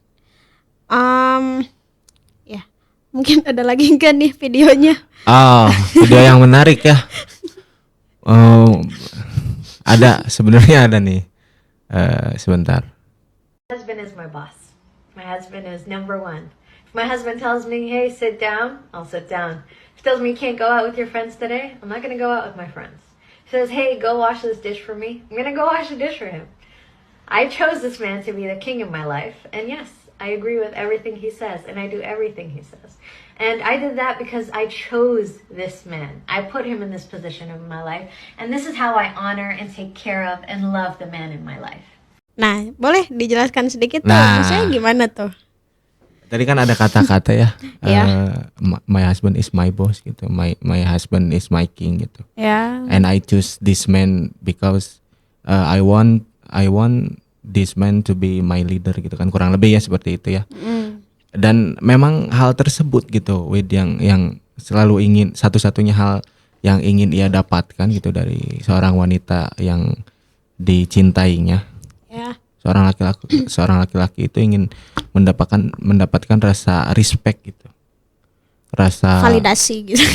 Ya, mungkin ada lagi enggak nih videonya? Video yang menarik ya. Sebenarnya ada nih. Sebentar. My husband is my boss. My husband is number one. If my husband tells me, hey, sit down, I'll sit down. If he tells me you can't go out with your friends today, I'm not going to go out with my friends. If he says, hey, go wash this dish for me, I'm going to go wash the dish for him. I chose this man to be the king of my life, and yes, I agree with everything he says, and I do everything he says. And I did that because I chose this man. I put him in this position of my life, and this is how I honor and take care of and love the man in my life. Nah, boleh dijelaskan sedikit tuh, Nah. maksudnya gimana tuh? Tadi kan ada kata-kata ya. Iya. My husband is my boss gitu. My husband is my king gitu. Ya. And I choose this man because I want this man to be my leader gitu kan, kurang lebih ya seperti itu ya. Dan memang hal tersebut gitu Wid yang selalu ingin, satu-satunya hal yang ingin ia dapatkan gitu dari seorang wanita yang dicintainya. Ya. Seorang laki-laki itu ingin mendapatkan rasa respect gitu. Rasa Validasi gitu.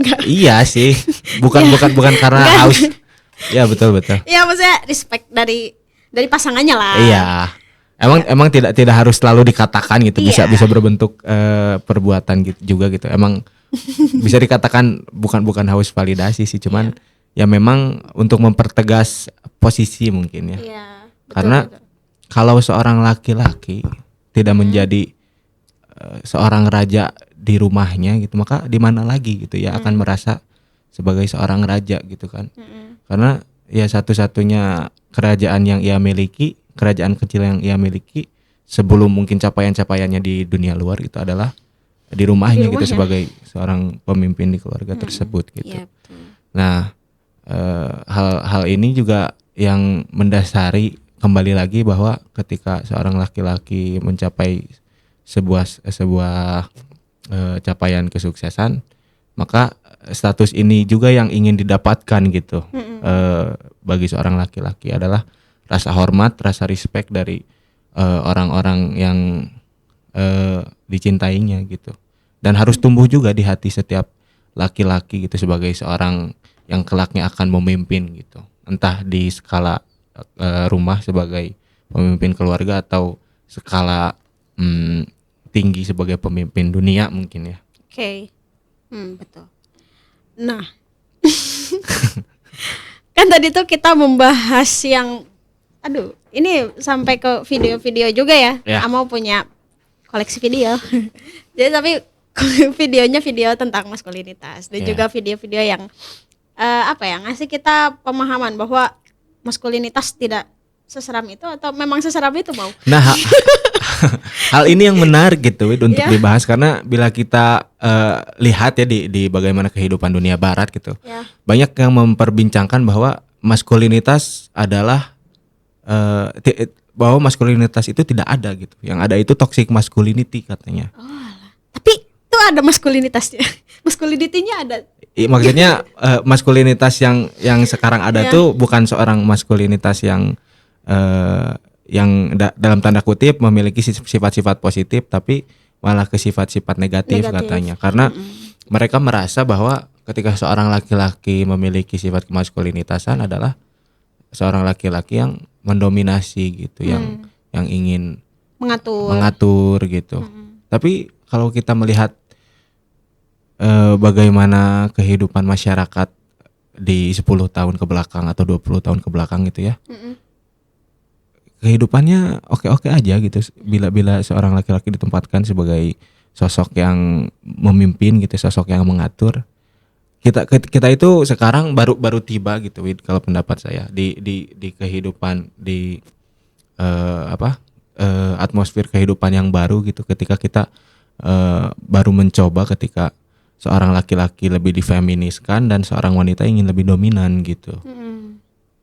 Enggak. Iya sih. Bukan karena Enggak. haus. Ya betul. Ya maksudnya respect dari pasangannya lah. Iya. Emang tidak harus selalu dikatakan gitu. Bisa Iya. berbentuk perbuatan gitu juga gitu. Emang bisa dikatakan bukan haus validasi sih, cuman ya memang untuk mempertegas posisi mungkin ya. Iya. Betul, Karena betul. kalau seorang laki-laki tidak menjadi seorang raja di rumahnya gitu, maka di mana lagi gitu ya akan merasa sebagai seorang raja gitu kan. Karena ya satu-satunya kerajaan yang ia miliki, kerajaan kecil yang ia miliki sebelum mungkin capaian-capaiannya di dunia luar itu adalah di rumahnya gitu sebagai seorang pemimpin di keluarga tersebut gitu. Iya, betul. Nah, hal ini juga yang mendasari kembali lagi bahwa ketika seorang laki-laki mencapai sebuah capaian kesuksesan, maka status ini juga yang ingin didapatkan gitu. Bagi seorang laki-laki adalah rasa hormat, rasa respect dari orang-orang yang dicintainya gitu. Dan harus tumbuh juga di hati setiap laki-laki gitu sebagai seorang yang kelaknya akan memimpin gitu. Entah di skala rumah sebagai pemimpin keluarga atau skala tinggi sebagai pemimpin dunia mungkin ya. Oke. Betul. Nah. Kan tadi tuh kita membahas yang ini sampai ke video-video juga ya. Amo punya koleksi video. Jadi tapi videonya video tentang maskulinitas dan juga video-video yang ngasih kita pemahaman bahwa maskulinitas tidak seseram itu atau memang seseram itu mau. Nah, hal ini yang menarik gitu untuk dibahas karena bila kita lihat ya di bagaimana kehidupan dunia barat gitu. Banyak yang memperbincangkan bahwa maskulinitas adalah bahwa maskulinitas itu tidak ada gitu. Yang ada itu toxic masculinity katanya. Tapi itu ada maskulinitasnya. Masculinity-nya ada. Maksudnya maskulinitas yang sekarang ada tuh bukan seorang maskulinitas yang dalam tanda kutip memiliki sifat-sifat positif, tapi malah ke sifat-sifat negatif katanya. Karena mereka merasa bahwa ketika seorang laki-laki memiliki sifat kemaskulinitasan adalah seorang laki-laki yang mendominasi gitu, yang ingin mengatur gitu. Tapi kalau kita melihat bagaimana kehidupan masyarakat di 10 tahun ke belakang atau 20 tahun ke belakang gitu ya. Kehidupannya oke-oke aja gitu bila seorang laki-laki ditempatkan sebagai sosok yang memimpin gitu, sosok yang mengatur. Kita itu sekarang baru tiba gitu kalau pendapat saya di kehidupan di atmosfer kehidupan yang baru gitu, ketika kita baru mencoba ketika seorang laki-laki lebih difeminiskan dan seorang wanita ingin lebih dominan gitu.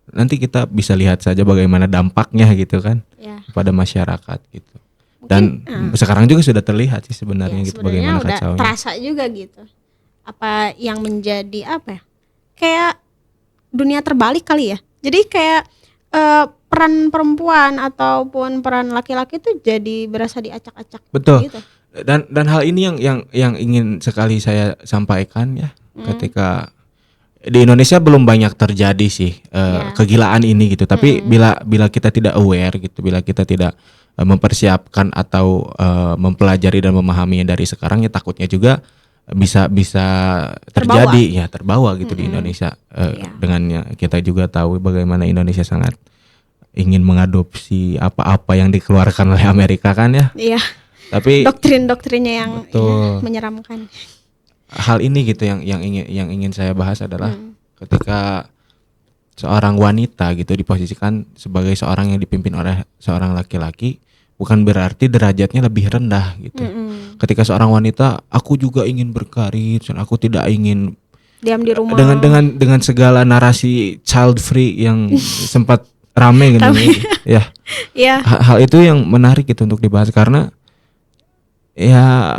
Nanti kita bisa lihat saja bagaimana dampaknya gitu kan pada masyarakat gitu. Dan sekarang juga sudah terlihat sih sebenarnya gitu bagaimana udah kacaunya. Terasa juga gitu. Apa yang menjadi kayak dunia terbalik kali ya. Jadi kayak peran perempuan ataupun peran laki-laki itu jadi berasa diacak-acak. Betul. Gitu. Dan hal ini yang ingin sekali saya sampaikan ya, ketika di Indonesia belum banyak terjadi sih kegilaan ini gitu. Tapi bila kita tidak aware gitu, bila kita tidak mempersiapkan atau mempelajari dan memahaminya dari sekarang, ya takutnya juga bisa terjadi terbawa gitu di Indonesia. Dengannya kita juga tahu bagaimana Indonesia sangat ingin mengadopsi apa-apa yang dikeluarkan oleh Amerika kan ya. Iya. Tapi doktrin-doktrinnya yang menyeramkan. Hal ini gitu yang ingin saya bahas adalah ketika seorang wanita gitu diposisikan sebagai seorang yang dipimpin oleh seorang laki-laki, bukan berarti derajatnya lebih rendah gitu. Ketika seorang wanita, aku juga ingin berkarir dan aku tidak ingin diam di rumah dengan segala narasi child free yang sempat rame gitu ya. Hal itu yang menarik gitu untuk dibahas karena ya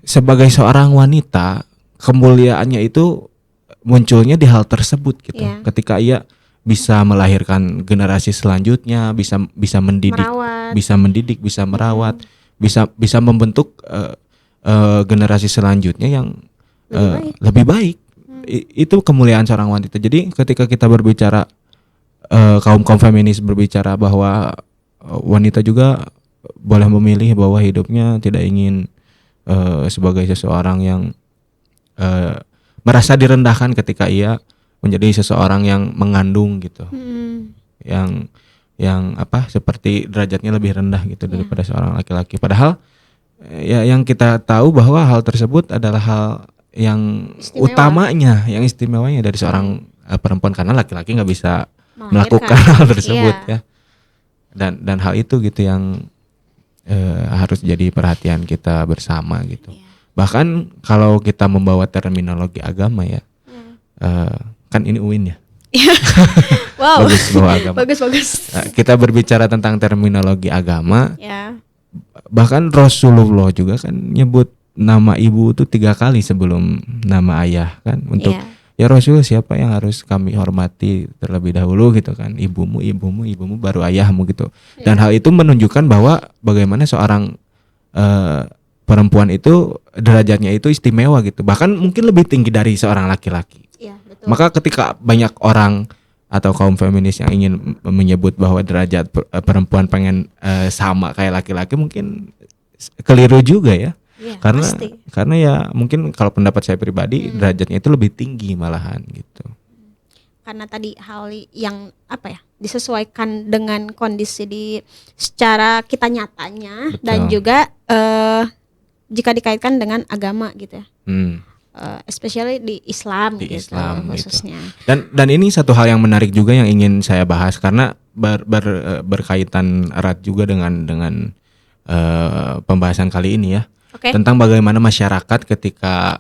sebagai seorang wanita kemuliaannya itu munculnya di hal tersebut gitu. Iya. Ketika ia bisa melahirkan generasi selanjutnya, bisa mendidik, Merawat. bisa mendidik, bisa merawat, bisa membentuk generasi selanjutnya yang lebih baik. Itu kemuliaan seorang wanita. Jadi ketika kita berbicara kaum feminis berbicara bahwa wanita juga boleh memilih bahwa hidupnya tidak ingin sebagai seseorang yang merasa direndahkan ketika ia menjadi seseorang yang mengandung gitu, yang apa seperti derajatnya lebih rendah gitu daripada seorang laki-laki. Padahal ya yang kita tahu bahwa hal tersebut adalah hal yang Istimewa. utamanya, yang istimewanya dari seorang perempuan, karena laki-laki nggak bisa Melahirkan. melakukan hal tersebut Iya. ya. Dan hal itu gitu yang harus jadi perhatian kita bersama gitu. Bahkan kalau kita membawa terminologi agama ya, kan ini UIN ya. Wow. Bagus bawa agama. Bagus. Kita berbicara tentang terminologi agama, Ya. bahkan Rasulullah juga kan nyebut nama ibu itu 3 kali sebelum nama ayah kan, untuk Iya. ya Rasul siapa yang harus kami hormati terlebih dahulu gitu kan, ibumu baru ayahmu gitu. Dan hal itu menunjukkan bahwa bagaimana seorang perempuan itu derajatnya itu istimewa gitu, bahkan mungkin lebih tinggi dari seorang laki-laki. Iya, betul. Maka ketika banyak orang atau kaum feminis yang ingin menyebut bahwa derajat perempuan pengen sama kayak laki-laki, mungkin keliru juga ya. Iya, Karena pasti. karena ya mungkin kalau pendapat saya pribadi derajatnya itu lebih tinggi malahan gitu. Karena tadi hal yang apa ya, disesuaikan dengan kondisi di secara kita nyatanya. Betul. Dan juga jika dikaitkan dengan agama gitu ya, especially di Islam Di gitu Islam gitu. khususnya. Dan ini satu hal yang menarik juga yang ingin saya bahas, karena berkaitan erat juga dengan pembahasan kali ini ya. Oke. Tentang bagaimana masyarakat ketika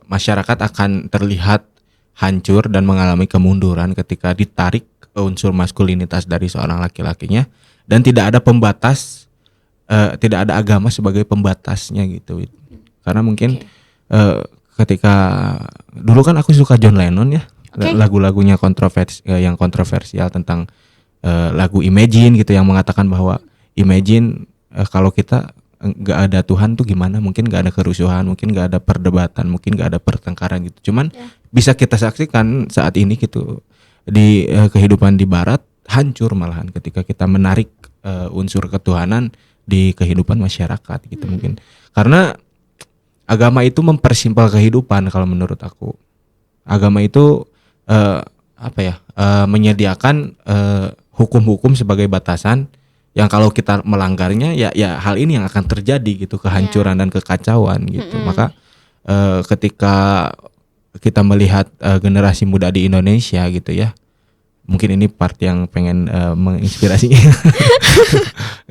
masyarakat akan terlihat hancur dan mengalami kemunduran ketika ditarik unsur maskulinitas dari seorang laki-lakinya, dan tidak ada pembatas, tidak ada agama sebagai pembatasnya gitu. Karena mungkin ketika dulu kan aku suka John Lennon ya, Oke. lagu-lagunya yang kontroversial tentang lagu Imagine gitu, yang mengatakan bahwa Imagine kalau kita nggak ada Tuhan tuh gimana, mungkin nggak ada kerusuhan, mungkin nggak ada perdebatan, mungkin nggak ada pertengkaran gitu. Cuman bisa kita saksikan saat ini gitu di kehidupan di Barat hancur malahan ketika kita menarik unsur ketuhanan di kehidupan masyarakat gitu. Mungkin karena agama itu mempersimpel kehidupan. Kalau menurut aku agama itu menyediakan hukum-hukum sebagai batasan yang kalau kita melanggarnya ya hal ini yang akan terjadi gitu, kehancuran dan kekacauan gitu. Maka ketika kita melihat generasi muda di Indonesia gitu ya, mungkin ini part yang pengen menginspirasi.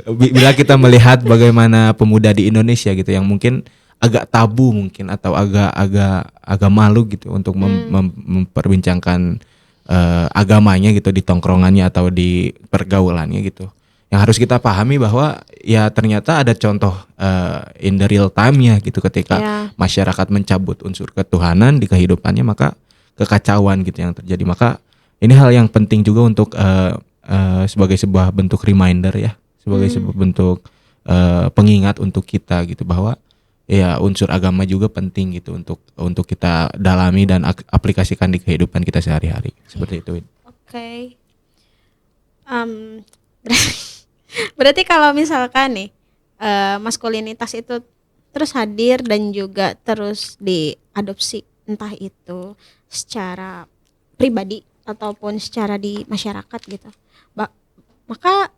Bila kita melihat bagaimana pemuda di Indonesia gitu yang mungkin agak tabu mungkin atau agak malu gitu untuk memperbincangkan agamanya gitu di tongkrongannya atau di pergaulannya gitu. Yang harus kita pahami bahwa ya ternyata ada contoh in the real time-nya gitu, ketika masyarakat mencabut unsur ketuhanan di kehidupannya, maka kekacauan gitu yang terjadi. Maka ini hal yang penting juga untuk sebagai sebuah bentuk reminder ya, sebagai sebuah bentuk pengingat untuk kita gitu, bahwa ya unsur agama juga penting gitu untuk kita dalami dan aplikasikan di kehidupan kita sehari-hari. Seperti itu. Oke. Berarti kalau misalkan nih maskulinitas itu terus hadir dan juga terus diadopsi, entah itu secara pribadi ataupun secara di masyarakat gitu, maka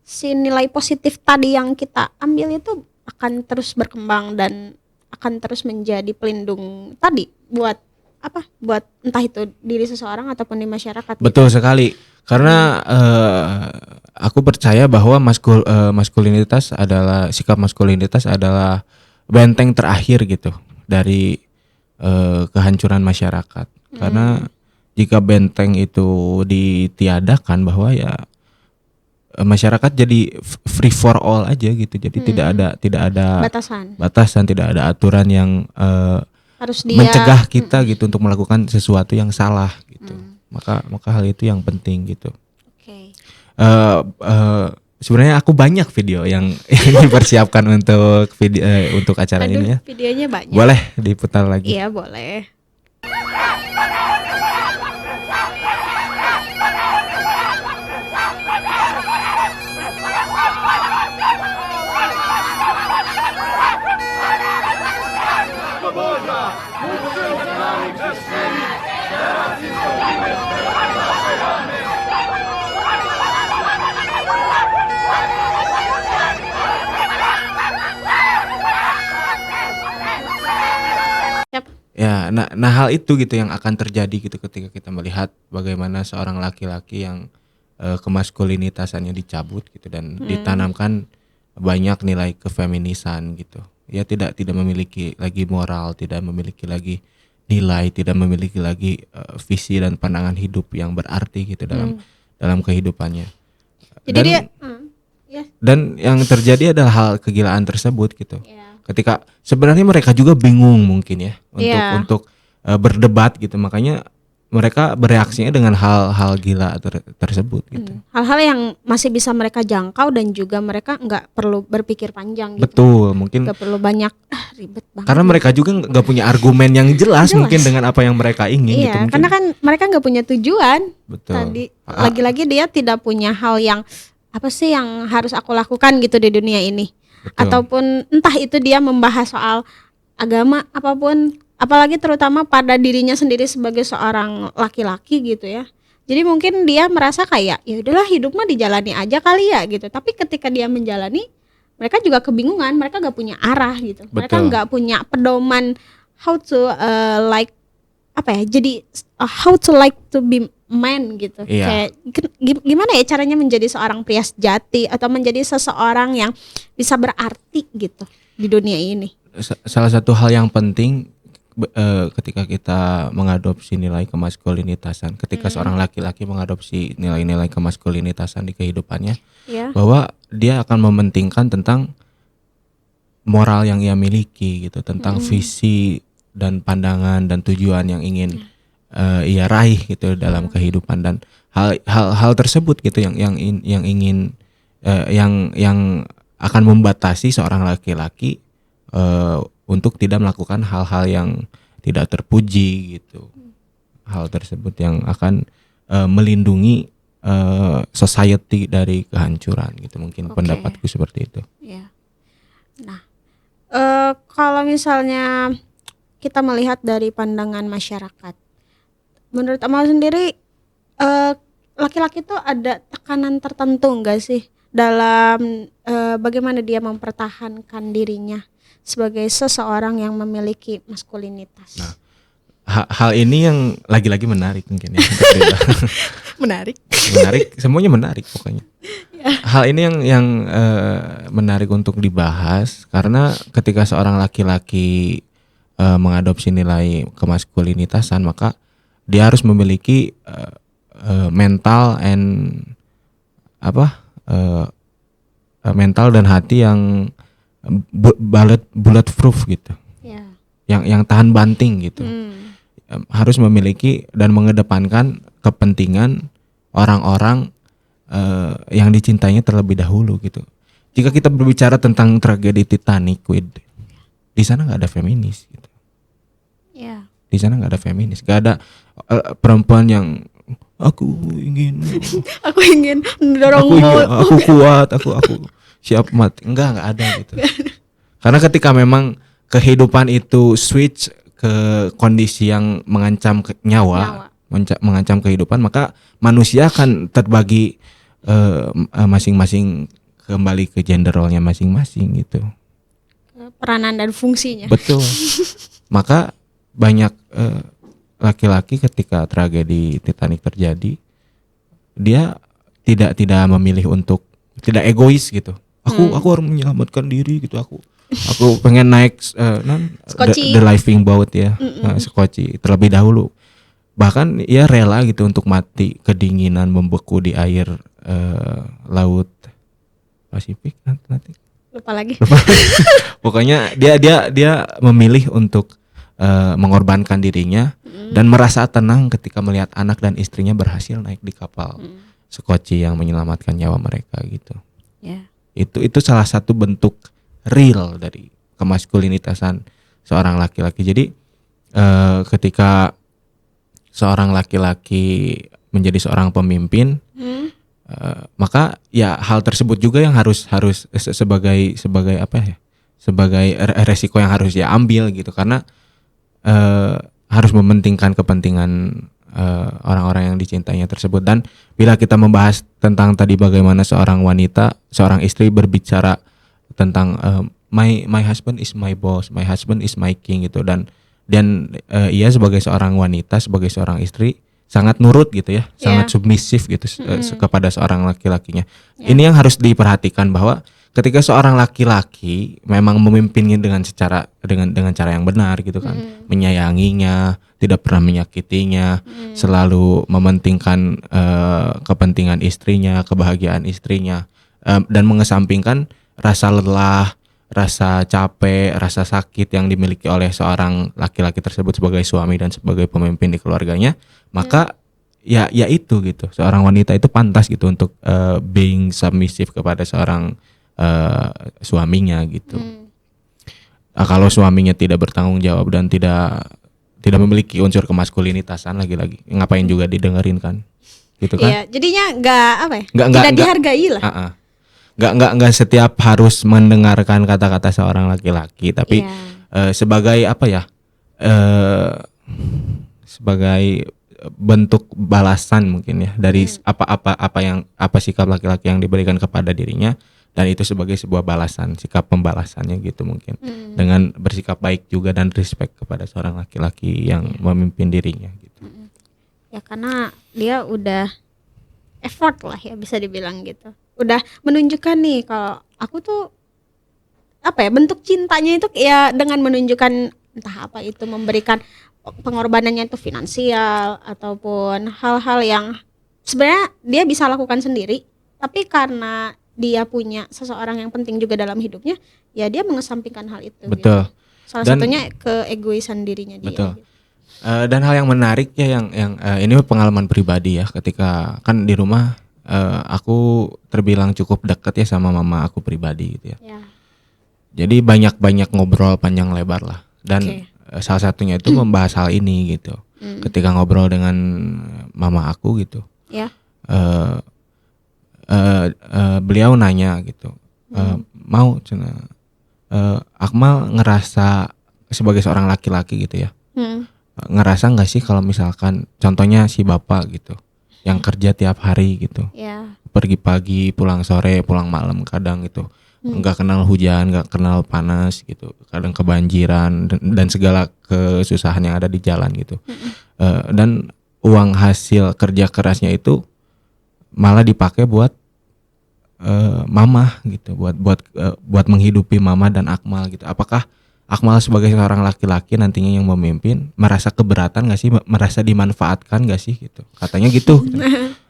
si nilai positif tadi yang kita ambil itu akan terus berkembang dan akan terus menjadi pelindung tadi buat entah itu diri seseorang ataupun di masyarakat. Betul sekali. Karena aku percaya bahwa maskulinitas adalah, sikap maskulinitas adalah benteng terakhir gitu dari kehancuran masyarakat. Karena jika benteng itu ditiadakan, bahwa ya masyarakat jadi free for all aja gitu. Jadi tidak ada batasan, tidak ada aturan yang harus dia mencegah kita gitu untuk melakukan sesuatu yang salah gitu. Maka hal itu yang penting gitu. Oke. Sebenarnya aku banyak video yang dipersiapkan untuk untuk acara ini ya. Videonya banyak. Boleh diputar lagi? Iya, boleh. Ya, nah hal itu gitu yang akan terjadi gitu ketika kita melihat bagaimana seorang laki-laki yang kemaskulinitasannya dicabut gitu dan ditanamkan banyak nilai kefeminisan gitu. Ya tidak memiliki lagi moral, tidak memiliki lagi nilai, tidak memiliki lagi visi dan pandangan hidup yang berarti gitu dalam kehidupannya. Jadi Dan yang terjadi adalah hal kegilaan tersebut gitu. Ya. Ketika sebenarnya mereka juga bingung mungkin ya untuk berdebat gitu, makanya mereka bereaksinya dengan hal-hal gila tersebut gitu. Hal-hal yang masih bisa mereka jangkau dan juga mereka nggak perlu berpikir panjang gitu. Betul, mungkin Nggak perlu banyak ribet banget. karena mereka juga nggak punya argumen yang jelas mungkin dengan apa yang mereka ingin gitu. Iya, Mungkin, karena kan mereka nggak punya tujuan. betul. Tadi lagi-lagi dia tidak punya hal yang apa sih yang harus aku lakukan gitu di dunia ini. Betul. Ataupun entah itu dia membahas soal agama apapun, apalagi terutama pada dirinya sendiri sebagai seorang laki-laki gitu ya. Jadi mungkin dia merasa kayak ya udahlah hidup mah dijalani aja kali ya gitu. Tapi ketika dia menjalani, mereka juga kebingungan, mereka gak punya arah gitu. Mereka Betul. gak punya pedoman how to like apa ya? Jadi how to like to be man gitu. Iya. Kayak gimana ya caranya menjadi seorang pria sejati atau menjadi seseorang yang bisa berarti gitu di dunia ini. Salah satu hal yang penting ketika kita mengadopsi nilai kemaskulinitasan, ketika seorang laki-laki mengadopsi nilai-nilai kemaskulinitasan di kehidupannya, Ya. bahwa dia akan mementingkan tentang moral yang ia miliki gitu, tentang visi dan pandangan dan tujuan yang ingin ia raih gitu dalam kehidupan, dan hal tersebut gitu yang ingin yang akan membatasi seorang laki-laki untuk tidak melakukan hal-hal yang tidak terpuji gitu. Hal tersebut yang akan melindungi society dari kehancuran gitu, mungkin Oke. pendapatku seperti itu. Ya. Nah, kalau misalnya kita melihat dari pandangan masyarakat, menurut Amal sendiri, laki-laki itu ada tekanan tertentu enggak sih dalam bagaimana dia mempertahankan dirinya sebagai seseorang yang memiliki maskulinitas? Nah, hal ini yang lagi-lagi menarik mungkin ya. Untuk dibahas. Menarik. Menarik, semuanya menarik pokoknya. Hal ini yang menarik untuk dibahas karena ketika seorang laki-laki mengadopsi nilai kemaskulinitasan, maka dia harus memiliki mental mental dan hati yang bulletproof gitu, Ya. yang tahan banting gitu. Harus memiliki dan mengedepankan kepentingan orang-orang yang dicintainya terlebih dahulu gitu. Jika kita berbicara tentang tragedi Titanic, di sana nggak ada feminis gitu. Ya. Di sana nggak ada feminis, nggak ada perempuan yang aku ingin mendorongmu. aku kuat, aku siap mati. Enggak ada gitu. Karena ketika memang kehidupan itu switch ke kondisi yang mengancam nyawa. Mengancam kehidupan, maka manusia akan terbagi masing-masing kembali ke gender role-nya masing-masing gitu. Peranan dan fungsinya. Betul. Maka banyak laki-laki ketika tragedi Titanic terjadi, dia tidak memilih untuk tidak egois gitu. Aku harus menyelamatkan diri gitu. Aku pengen naik the lifing boat ya, Skoci terlebih dahulu. Bahkan ia rela gitu untuk mati kedinginan membeku di air Laut Pasifik, Atlantik. Lupa lagi. Pokoknya dia memilih untuk mengorbankan dirinya dan merasa tenang ketika melihat anak dan istrinya berhasil naik di kapal sekoci yang menyelamatkan nyawa mereka gitu. Ya. Itu salah satu bentuk real dari kemaskulinitasan seorang laki-laki. Jadi ketika seorang laki-laki menjadi seorang pemimpin, maka ya hal tersebut juga yang harus sebagai apa ya, sebagai resiko yang harus dia ambil gitu, karena harus mementingkan kepentingan orang-orang yang dicintainya tersebut. Dan bila kita membahas tentang tadi bagaimana seorang wanita, seorang istri berbicara tentang my husband is my boss, my husband is my king gitu, dan ia sebagai seorang wanita, sebagai seorang istri sangat nurut gitu ya, sangat submisif gitu kepada seorang laki-lakinya. Ini yang harus diperhatikan, bahwa ketika seorang laki-laki memang memimpinnya dengan cara yang benar gitu kan, menyayanginya, tidak pernah menyakitinya, selalu mementingkan kepentingan istrinya, kebahagiaan istrinya, dan mengesampingkan rasa lelah, rasa capek, rasa sakit yang dimiliki oleh seorang laki-laki tersebut sebagai suami dan sebagai pemimpin di keluarganya, maka ya itu gitu, seorang wanita itu pantas gitu untuk being submissive kepada seorang suaminya gitu. Kalau suaminya tidak bertanggung jawab dan tidak memiliki unsur kemaskulinitasan, lagi-lagi ngapain juga didengerin kan, gitu kan? Iya, jadinya nggak Nggak dihargai lah. Nggak setiap harus mendengarkan kata-kata seorang laki-laki, tapi sebagai apa ya, sebagai bentuk balasan mungkin ya dari apa sikap laki-laki yang diberikan kepada dirinya, dan itu sebagai sebuah balasan, sikap pembalasannya gitu mungkin, dengan bersikap baik juga dan respect kepada seorang laki-laki yang memimpin dirinya gitu. Ya karena dia udah effort lah ya, bisa dibilang gitu. Udah menunjukkan nih kalau aku tuh apa ya, bentuk cintanya itu ya dengan menunjukkan entah apa itu, memberikan pengorbanannya itu finansial ataupun hal-hal yang sebenarnya dia bisa lakukan sendiri, tapi karena dia punya seseorang yang penting juga dalam hidupnya, ya dia mengesampingkan hal itu. Betul. Gitu. Salah satunya keegoisan dirinya dia. Betul. Gitu. Dan hal yang menarik ya yang ini pengalaman pribadi ya, ketika kan di rumah aku terbilang cukup dekat ya sama mama aku pribadi gitu ya. Jadi banyak ngobrol panjang lebar lah, dan salah satunya itu membahas hal ini gitu. Ketika ngobrol dengan mama aku gitu, beliau nanya gitu, mau Akmal ngerasa sebagai seorang laki-laki gitu ya, ngerasa nggak sih kalau misalkan contohnya si bapak gitu yang kerja tiap hari gitu, pergi pagi pulang sore pulang malam kadang gitu, nggak kenal hujan, nggak kenal panas gitu, kadang kebanjiran dan segala kesusahan yang ada di jalan gitu, dan uang hasil kerja kerasnya itu malah dipakai buat mama gitu, buat menghidupi mama dan Akmal gitu. Apakah Akmal sebagai seorang laki-laki nantinya yang memimpin merasa keberatan gak sih, merasa dimanfaatkan gak sih gitu, katanya gitu.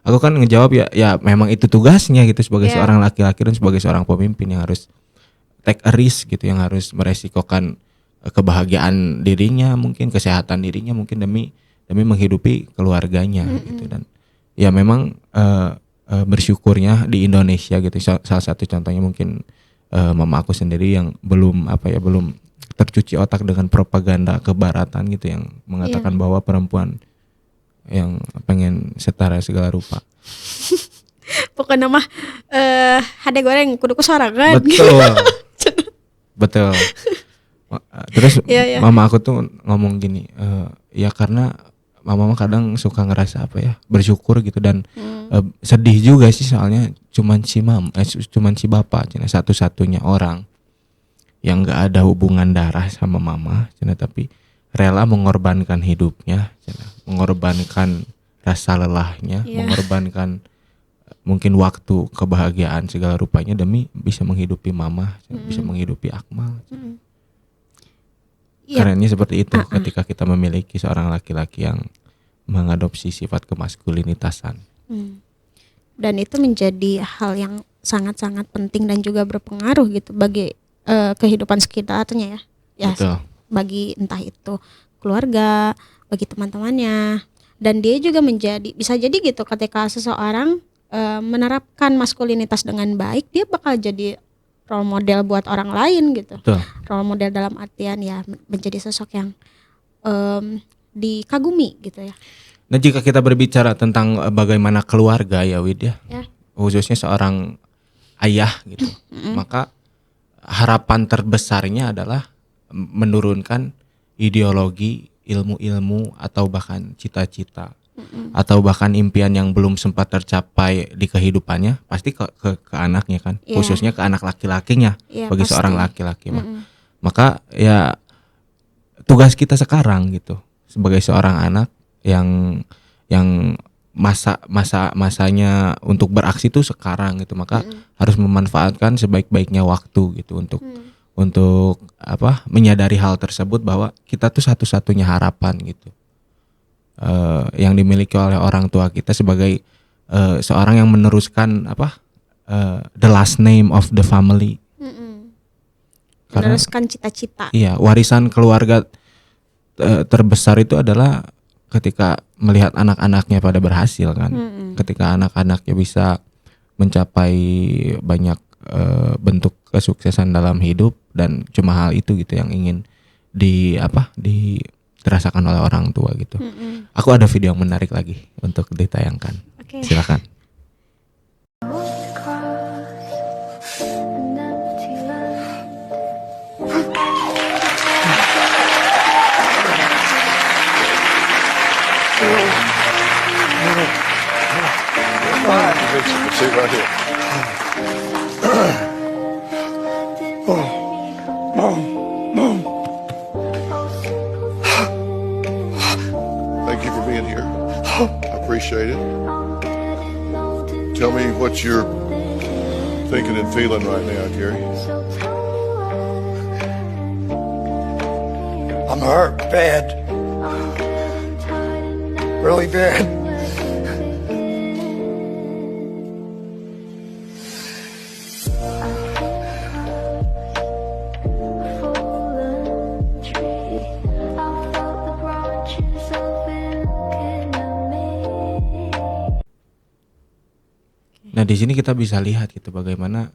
Aku kan ngejawab ya memang itu tugasnya gitu sebagai seorang laki-laki dan sebagai seorang pemimpin yang harus take a risk gitu, yang harus meresikokan kebahagiaan dirinya, mungkin kesehatan dirinya mungkin demi menghidupi keluarganya gitu. Dan ya memang bersyukurnya di Indonesia gitu, salah satu contohnya mungkin mama aku sendiri yang belum tercuci otak dengan propaganda kebaratan gitu yang mengatakan bahwa perempuan yang pengen setara segala rupa. Pokoknya mah hade goreng kudu kusorangan. Betul. Terus mama aku tuh ngomong gini, ya karena mama kadang suka ngerasa apa ya, bersyukur gitu, dan sedih juga sih soalnya cuman si bapak satu-satunya orang yang nggak ada hubungan darah sama mama, tapi rela mengorbankan hidupnya, mengorbankan rasa lelahnya, mengorbankan mungkin waktu, kebahagiaan segala rupanya demi bisa menghidupi mama, bisa menghidupi Akmal. Kerennya seperti itu ketika kita memiliki seorang laki-laki yang mengadopsi sifat kemaskulinitasan. dan itu menjadi hal yang sangat-sangat penting dan juga berpengaruh gitu bagi kehidupan sekitarnya ya Betul. bagi entah itu keluarga, bagi teman-temannya, dan dia juga bisa jadi gitu ketika seseorang menerapkan maskulinitas dengan baik, dia bakal jadi role model buat orang lain gitu. Betul. Role model dalam artian ya menjadi sosok yang dikagumi gitu ya. Nah, jika kita berbicara tentang bagaimana keluarga ya Wid ya, khususnya seorang ayah gitu, maka harapan terbesarnya adalah menurunkan ideologi, ilmu-ilmu atau bahkan cita-cita atau bahkan impian yang belum sempat tercapai di kehidupannya pasti ke anaknya kan, khususnya ke anak laki-lakinya, bagi pasti. seorang laki-laki maka ya tugas kita sekarang gitu sebagai seorang anak yang masanya untuk beraksi itu sekarang gitu, maka harus memanfaatkan sebaik-baiknya waktu gitu untuk menyadari hal tersebut bahwa kita tuh satu-satunya harapan gitu yang dimiliki oleh orang tua kita sebagai seorang yang meneruskan the last name of the family. Meneruskan cita-cita. Iya, warisan keluarga terbesar itu adalah ketika melihat anak-anaknya pada berhasil kan, ketika anak-anaknya bisa mencapai banyak bentuk kesuksesan dalam hidup, dan cuma hal itu gitu yang ingin dirasakan oleh orang tua gitu. Aku ada video yang menarik lagi untuk ditayangkan. Silakan. See right here. Thank you for being here. I appreciate it. Tell me what you're thinking and feeling right now, Gary. I'm hurt bad. Really bad. Nah, di sini kita bisa lihat gitu bagaimana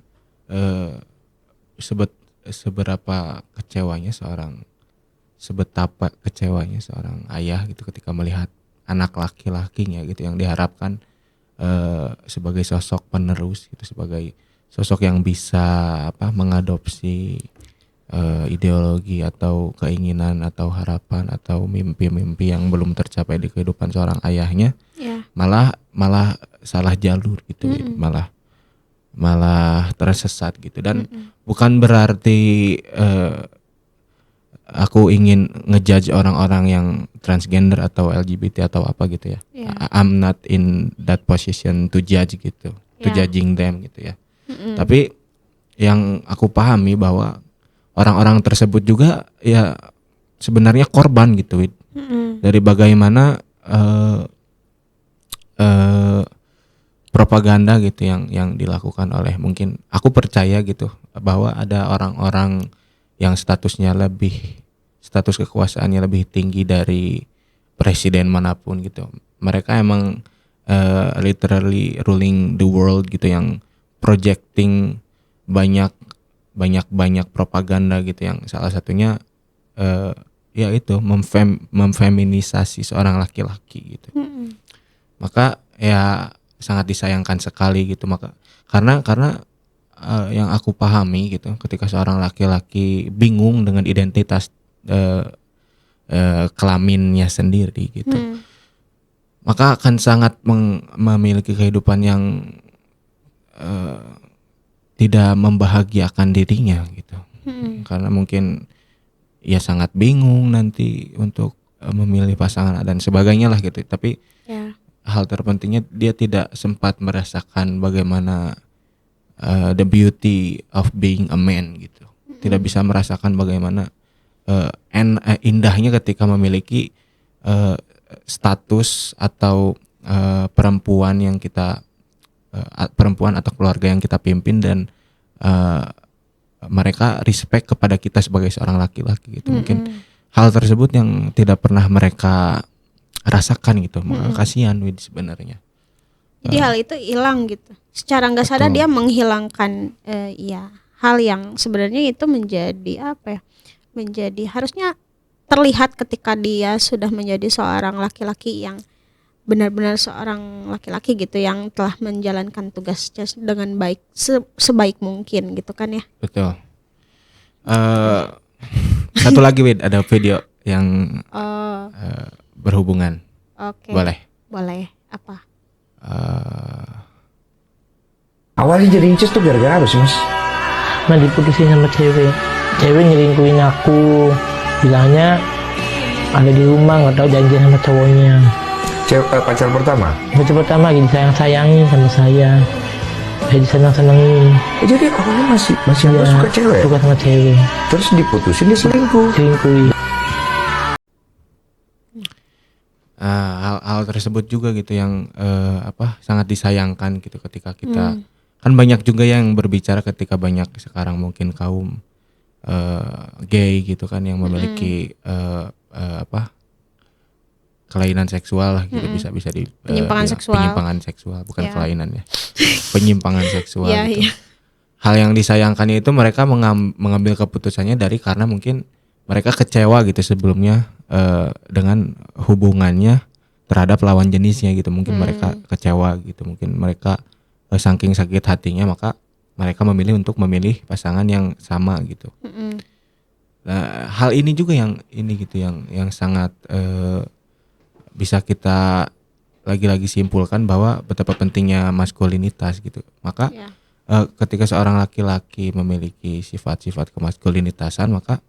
seberapa sebetapa kecewanya seorang ayah gitu ketika melihat anak laki-lakinya gitu yang diharapkan sebagai sosok penerus gitu, sebagai sosok yang bisa mengadopsi ideologi atau keinginan atau harapan atau mimpi-mimpi yang belum tercapai di kehidupan seorang ayahnya, malah salah jalur gitu, malah tersesat gitu. Dan bukan berarti aku ingin ngejudge orang-orang yang transgender atau LGBT atau apa gitu ya. I'm not in that position to judge gitu, to judging them gitu ya. Tapi yang aku pahami bahwa orang-orang tersebut juga ya sebenarnya korban gitu, dari bagaimana propaganda gitu yang dilakukan oleh, mungkin aku percaya gitu bahwa ada orang-orang yang status kekuasaannya lebih tinggi dari presiden manapun gitu. Mereka emang literally ruling the world gitu, yang projecting banyak propaganda gitu, yang salah satunya ya itu memfeminisasi seorang laki-laki gitu. Maka ya sangat disayangkan sekali gitu, maka karena yang aku pahami gitu, ketika seorang laki-laki bingung dengan identitas kelaminnya sendiri gitu, maka akan sangat memiliki kehidupan yang tidak membahagiakan dirinya gitu. Karena mungkin ya sangat bingung nanti untuk memilih pasangan dan sebagainya lah gitu. Tapi hal terpentingnya dia tidak sempat merasakan bagaimana the beauty of being a man gitu. Tidak bisa merasakan bagaimana indahnya ketika memiliki status atau perempuan yang kita perempuan atau keluarga yang kita pimpin dan mereka respect kepada kita sebagai seorang laki-laki gitu. Mungkin hal tersebut yang tidak pernah mereka rasakan gitu. Kasihan Wid sebenarnya. Jadi hal itu hilang gitu. Secara nggak sadar Betul. dia menghilangkan hal yang sebenarnya itu menjadi apa ya? Menjadi harusnya terlihat ketika dia sudah menjadi seorang laki-laki yang benar-benar seorang laki-laki gitu yang telah menjalankan tugasnya dengan baik sebaik mungkin gitu kan ya. Betul. Satu lagi Wid, ada video yang Oh, berhubungan. oke. Boleh. Boleh. Apa? Awalnya jadi inces tuh gara-gara apa sih, Mas? Nah, diputusin sama cewek nyelingkuhin aku, bilangnya ada di rumah, nggak tahu janjian sama cowoknya. Pacar pertama? Pacar pertama lagi disayang-sayangin sama saya disenang-senangin. Jadi awalnya masih suka cewek? Suka sama cewek, Terus diputusin, dia selingkuh. selingkuhin. Hal tersebut juga gitu yang sangat disayangkan gitu ketika kita kan banyak juga yang berbicara ketika banyak sekarang mungkin kaum gay gitu kan yang memiliki kelainan seksual lah gitu, bisa di Penyimpangan seksual. penyimpangan seksual bukan Ya. kelainan ya. Penyimpangan seksual Iya, gitu. iya. Hal yang disayangkan itu mereka mengambil keputusannya dari karena mungkin mereka kecewa gitu sebelumnya dengan hubungannya terhadap lawan jenisnya gitu. Mungkin mereka kecewa gitu, mungkin mereka saking sakit hatinya maka mereka memilih untuk memilih pasangan yang sama gitu. Nah, hal ini juga yang sangat bisa kita lagi-lagi simpulkan bahwa betapa pentingnya maskulinitas gitu. Maka Ya. ketika seorang laki-laki memiliki sifat-sifat kemaskulinitasan maka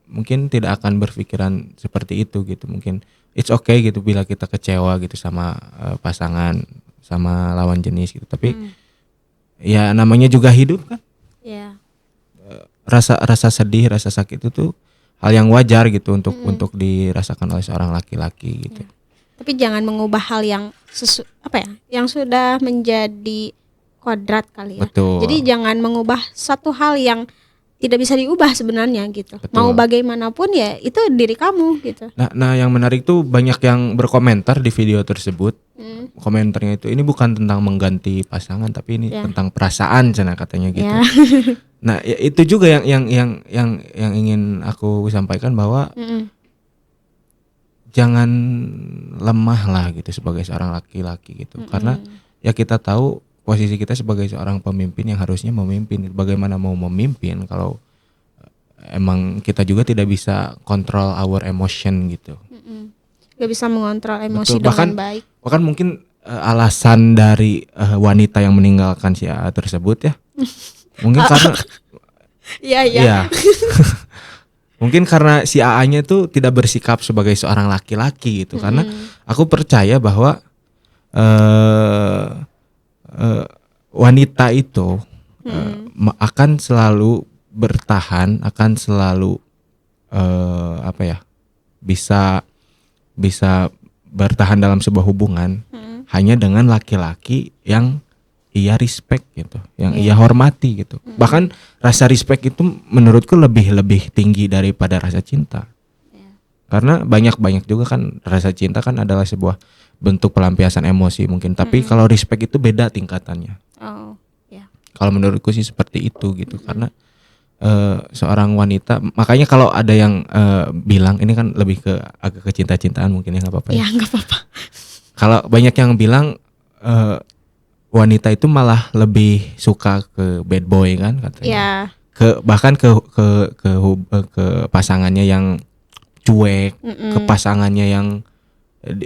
mungkin tidak akan berpikiran seperti itu gitu. Mungkin it's okay gitu bila kita kecewa gitu sama pasangan, sama lawan jenis gitu. Tapi ya namanya juga hidup kan. Ya. Rasa sedih, rasa sakit itu tuh hal yang wajar gitu untuk dirasakan oleh seorang laki-laki gitu. Tapi jangan mengubah hal yang yang sudah menjadi kodrat kali ya. Betul. Jadi jangan mengubah satu hal yang tidak bisa diubah sebenarnya gitu. Betul. Mau bagaimanapun ya itu diri kamu gitu. Nah yang menarik tuh banyak yang berkomentar di video tersebut. Komentarnya itu ini bukan tentang mengganti pasangan tapi ini Ya. tentang perasaan cina katanya gitu. Ya. Nah ya, itu juga yang ingin aku sampaikan bahwa jangan lemah lah gitu sebagai seorang laki-laki gitu. Karena ya kita tahu posisi kita sebagai seorang pemimpin yang harusnya memimpin. Bagaimana mau memimpin kalau emang kita juga tidak bisa kontrol our emotion gitu. Gak bisa mengontrol emosi Betul. dengan baik. Bahkan mungkin alasan dari wanita yang meninggalkan si A tersebut ya. Mungkin karena Iya. iya. Mungkin karena si AA-nya tuh tidak bersikap sebagai seorang laki-laki gitu. Karena aku percaya bahwa wanita itu akan selalu bertahan, akan selalu bisa bertahan dalam sebuah hubungan hanya dengan laki-laki yang ia respect gitu, yang ia hormati gitu. Bahkan rasa respect itu menurutku lebih tinggi daripada rasa cinta. Karena banyak juga kan rasa cinta kan adalah sebuah bentuk pelampiasan emosi mungkin, tapi kalau respect itu beda tingkatannya. Oh, ya. Kalau menurutku sih seperti itu gitu. Karena seorang wanita, makanya kalau ada yang bilang ini kan lebih ke agak ke cinta-cintaan mungkin ya nggak apa-apa ya. Ya nggak apa-apa. Kalau banyak yang bilang wanita itu malah lebih suka ke bad boy kan katanya. Ya. Bahkan ke pasangannya yang cuek, ke pasangannya yang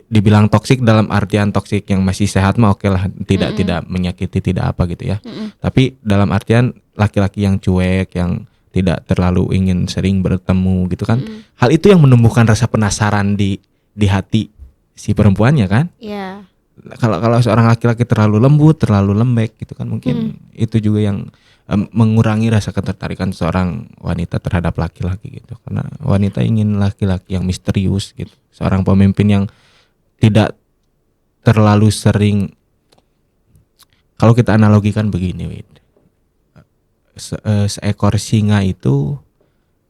dibilang toksik dalam artian toksik yang masih sehat mah oke lah, tidak menyakiti, tidak apa gitu ya. Tapi dalam artian laki-laki yang cuek, yang tidak terlalu ingin sering bertemu gitu kan. Hal itu yang menumbuhkan rasa penasaran di hati si perempuannya kan. Ya. Kalau seorang laki-laki terlalu lembut, terlalu lembek gitu kan mungkin itu juga yang mengurangi rasa ketertarikan seorang wanita terhadap laki-laki gitu. Karena wanita ingin laki-laki yang misterius gitu. Seorang pemimpin yang tidak terlalu sering Kalau kita analogikan begini, Wid. Seekor singa itu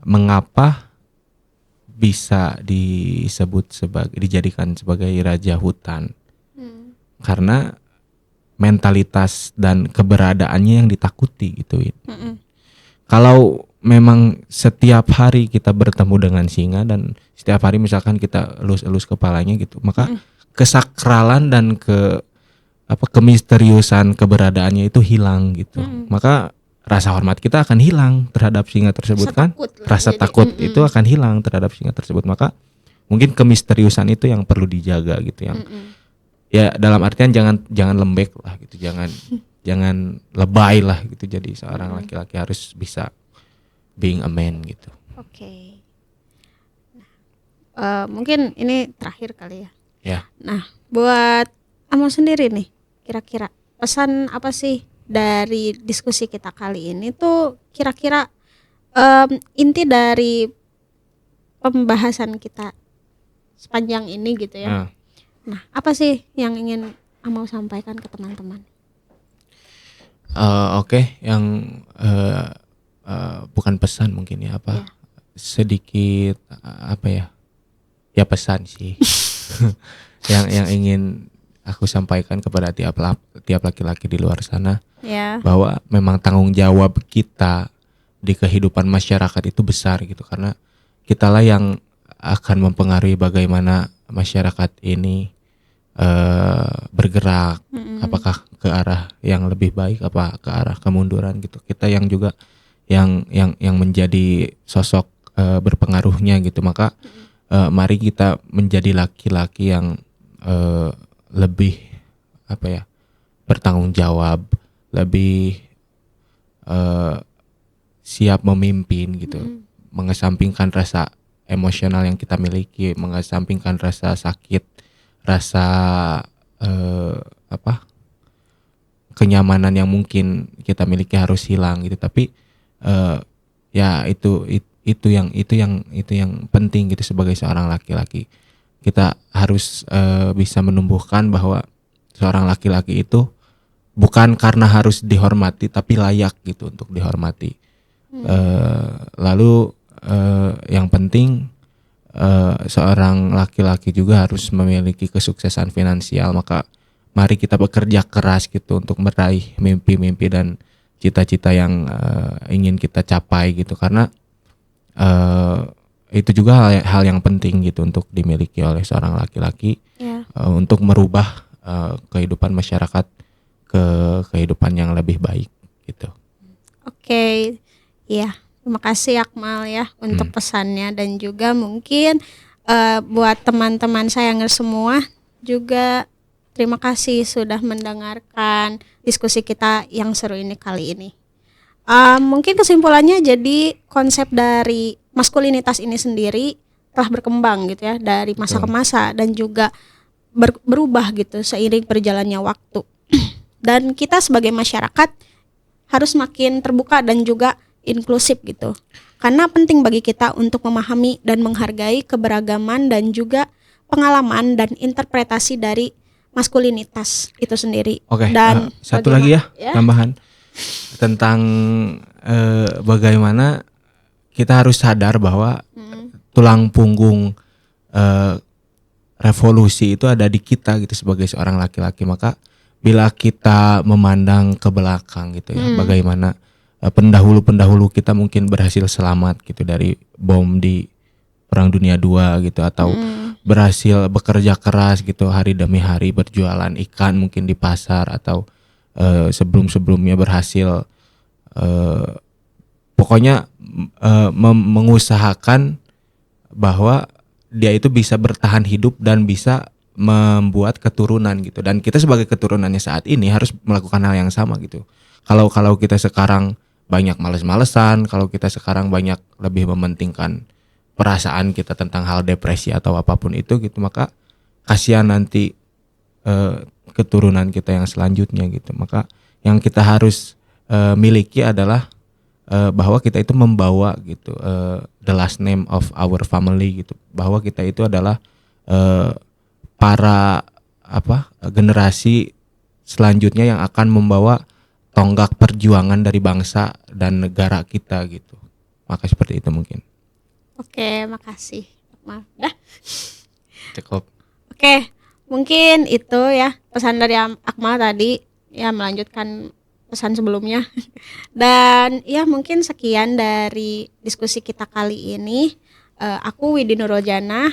mengapa bisa dijadikan sebagai raja hutan? Karena mentalitas dan keberadaannya yang ditakuti gitu, Wid. Kalau memang setiap hari kita bertemu dengan singa dan setiap hari misalkan kita elus-elus kepalanya gitu, maka kesakralan dan kemisteriusan keberadaannya itu hilang gitu. Maka rasa hormat kita akan hilang terhadap singa tersebut, rasa takut itu akan hilang terhadap singa tersebut. Maka mungkin kemisteriusan itu yang perlu dijaga gitu, yang ya dalam artian jangan lembek lah gitu, jangan lebay lah gitu. Jadi seorang laki-laki harus bisa being a man gitu. Oke. Mungkin ini terakhir kali ya. Ya. Nah, buat Amo sendiri nih, kira-kira pesan apa sih dari diskusi kita kali ini tuh, kira-kira inti dari pembahasan kita sepanjang ini gitu ya. Nah, apa sih yang ingin Amo sampaikan ke teman-teman? Oke, yang bukan pesan mungkin ya, sedikit apa ya? Ya pesan sih. yang ingin aku sampaikan kepada tiap laki-laki di luar sana, bahwa memang tanggung jawab kita di kehidupan masyarakat itu besar gitu, karena kitalah yang akan mempengaruhi bagaimana masyarakat ini bergerak, apakah ke arah yang lebih baik apa ke arah kemunduran gitu. Kita yang juga yang menjadi sosok berpengaruhnya gitu. Maka mari kita menjadi laki-laki yang lebih bertanggung jawab, lebih siap memimpin gitu, mengesampingkan rasa emosional yang kita miliki, mengesampingkan rasa sakit, rasa kenyamanan yang mungkin kita miliki harus hilang gitu. Tapi ya itu yang penting gitu. Sebagai seorang laki-laki kita harus bisa menumbuhkan bahwa seorang laki-laki itu bukan karena harus dihormati, tapi layak gitu untuk dihormati. Lalu yang penting seorang laki-laki juga harus memiliki kesuksesan finansial. Maka mari kita bekerja keras gitu untuk meraih mimpi-mimpi dan cita-cita yang ingin kita capai gitu. Karena itu juga hal yang penting gitu untuk dimiliki oleh seorang laki-laki, untuk merubah kehidupan masyarakat ke kehidupan yang lebih baik gitu. Oke, ya. Terima kasih Akmal ya untuk pesannya, dan juga mungkin buat teman-teman Sayangers semua juga terima kasih sudah mendengarkan diskusi kita yang seru ini kali ini. Mungkin kesimpulannya, jadi konsep dari maskulinitas ini sendiri telah berkembang gitu ya dari masa ke masa, dan juga berubah gitu seiring berjalannya waktu. Dan kita sebagai masyarakat harus makin terbuka dan juga inklusif gitu. Karena penting bagi kita untuk memahami dan menghargai keberagaman dan juga pengalaman dan interpretasi dari maskulinitas itu sendiri. Oke, dan satu lagi ya tambahan tentang bagaimana kita harus sadar bahwa tulang punggung revolusi itu ada di kita gitu sebagai seorang laki-laki. Maka bila kita memandang ke belakang gitu ya, bagaimana pendahulu kita mungkin berhasil selamat gitu dari bom di Perang Dunia II gitu, atau berhasil bekerja keras gitu hari demi hari berjualan ikan mungkin di pasar, atau sebelumnya berhasil pokoknya mengusahakan bahwa dia itu bisa bertahan hidup dan bisa membuat keturunan gitu. Dan kita sebagai keturunannya saat ini harus melakukan hal yang sama gitu. Kalau kita sekarang banyak males-malesan, kalau kita sekarang banyak lebih mementingkan perasaan kita tentang hal depresi atau apapun itu gitu, maka kasihan nanti keturunan kita yang selanjutnya gitu. Maka yang kita harus miliki adalah bahwa kita itu membawa gitu the last name of our family gitu, bahwa kita itu adalah para generasi selanjutnya yang akan membawa tonggak perjuangan dari bangsa dan negara kita gitu. Maka seperti itu mungkin. Oke, makasih. Maaf, dah. Cukup. Oke, mungkin itu ya pesan dari Akmal tadi ya, melanjutkan pesan sebelumnya. Dan ya mungkin sekian dari diskusi kita kali ini. Aku Widi Nurrojana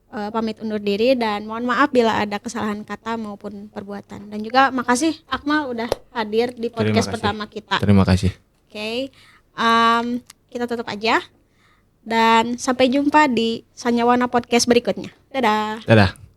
pamit undur diri dan mohon maaf bila ada kesalahan kata maupun perbuatan. Dan juga makasih Akmal udah hadir di podcast pertama kita. Terima kasih. Oke, kita tutup aja dan sampai jumpa di Sanyawana Podcast berikutnya. Dadah. Dadah.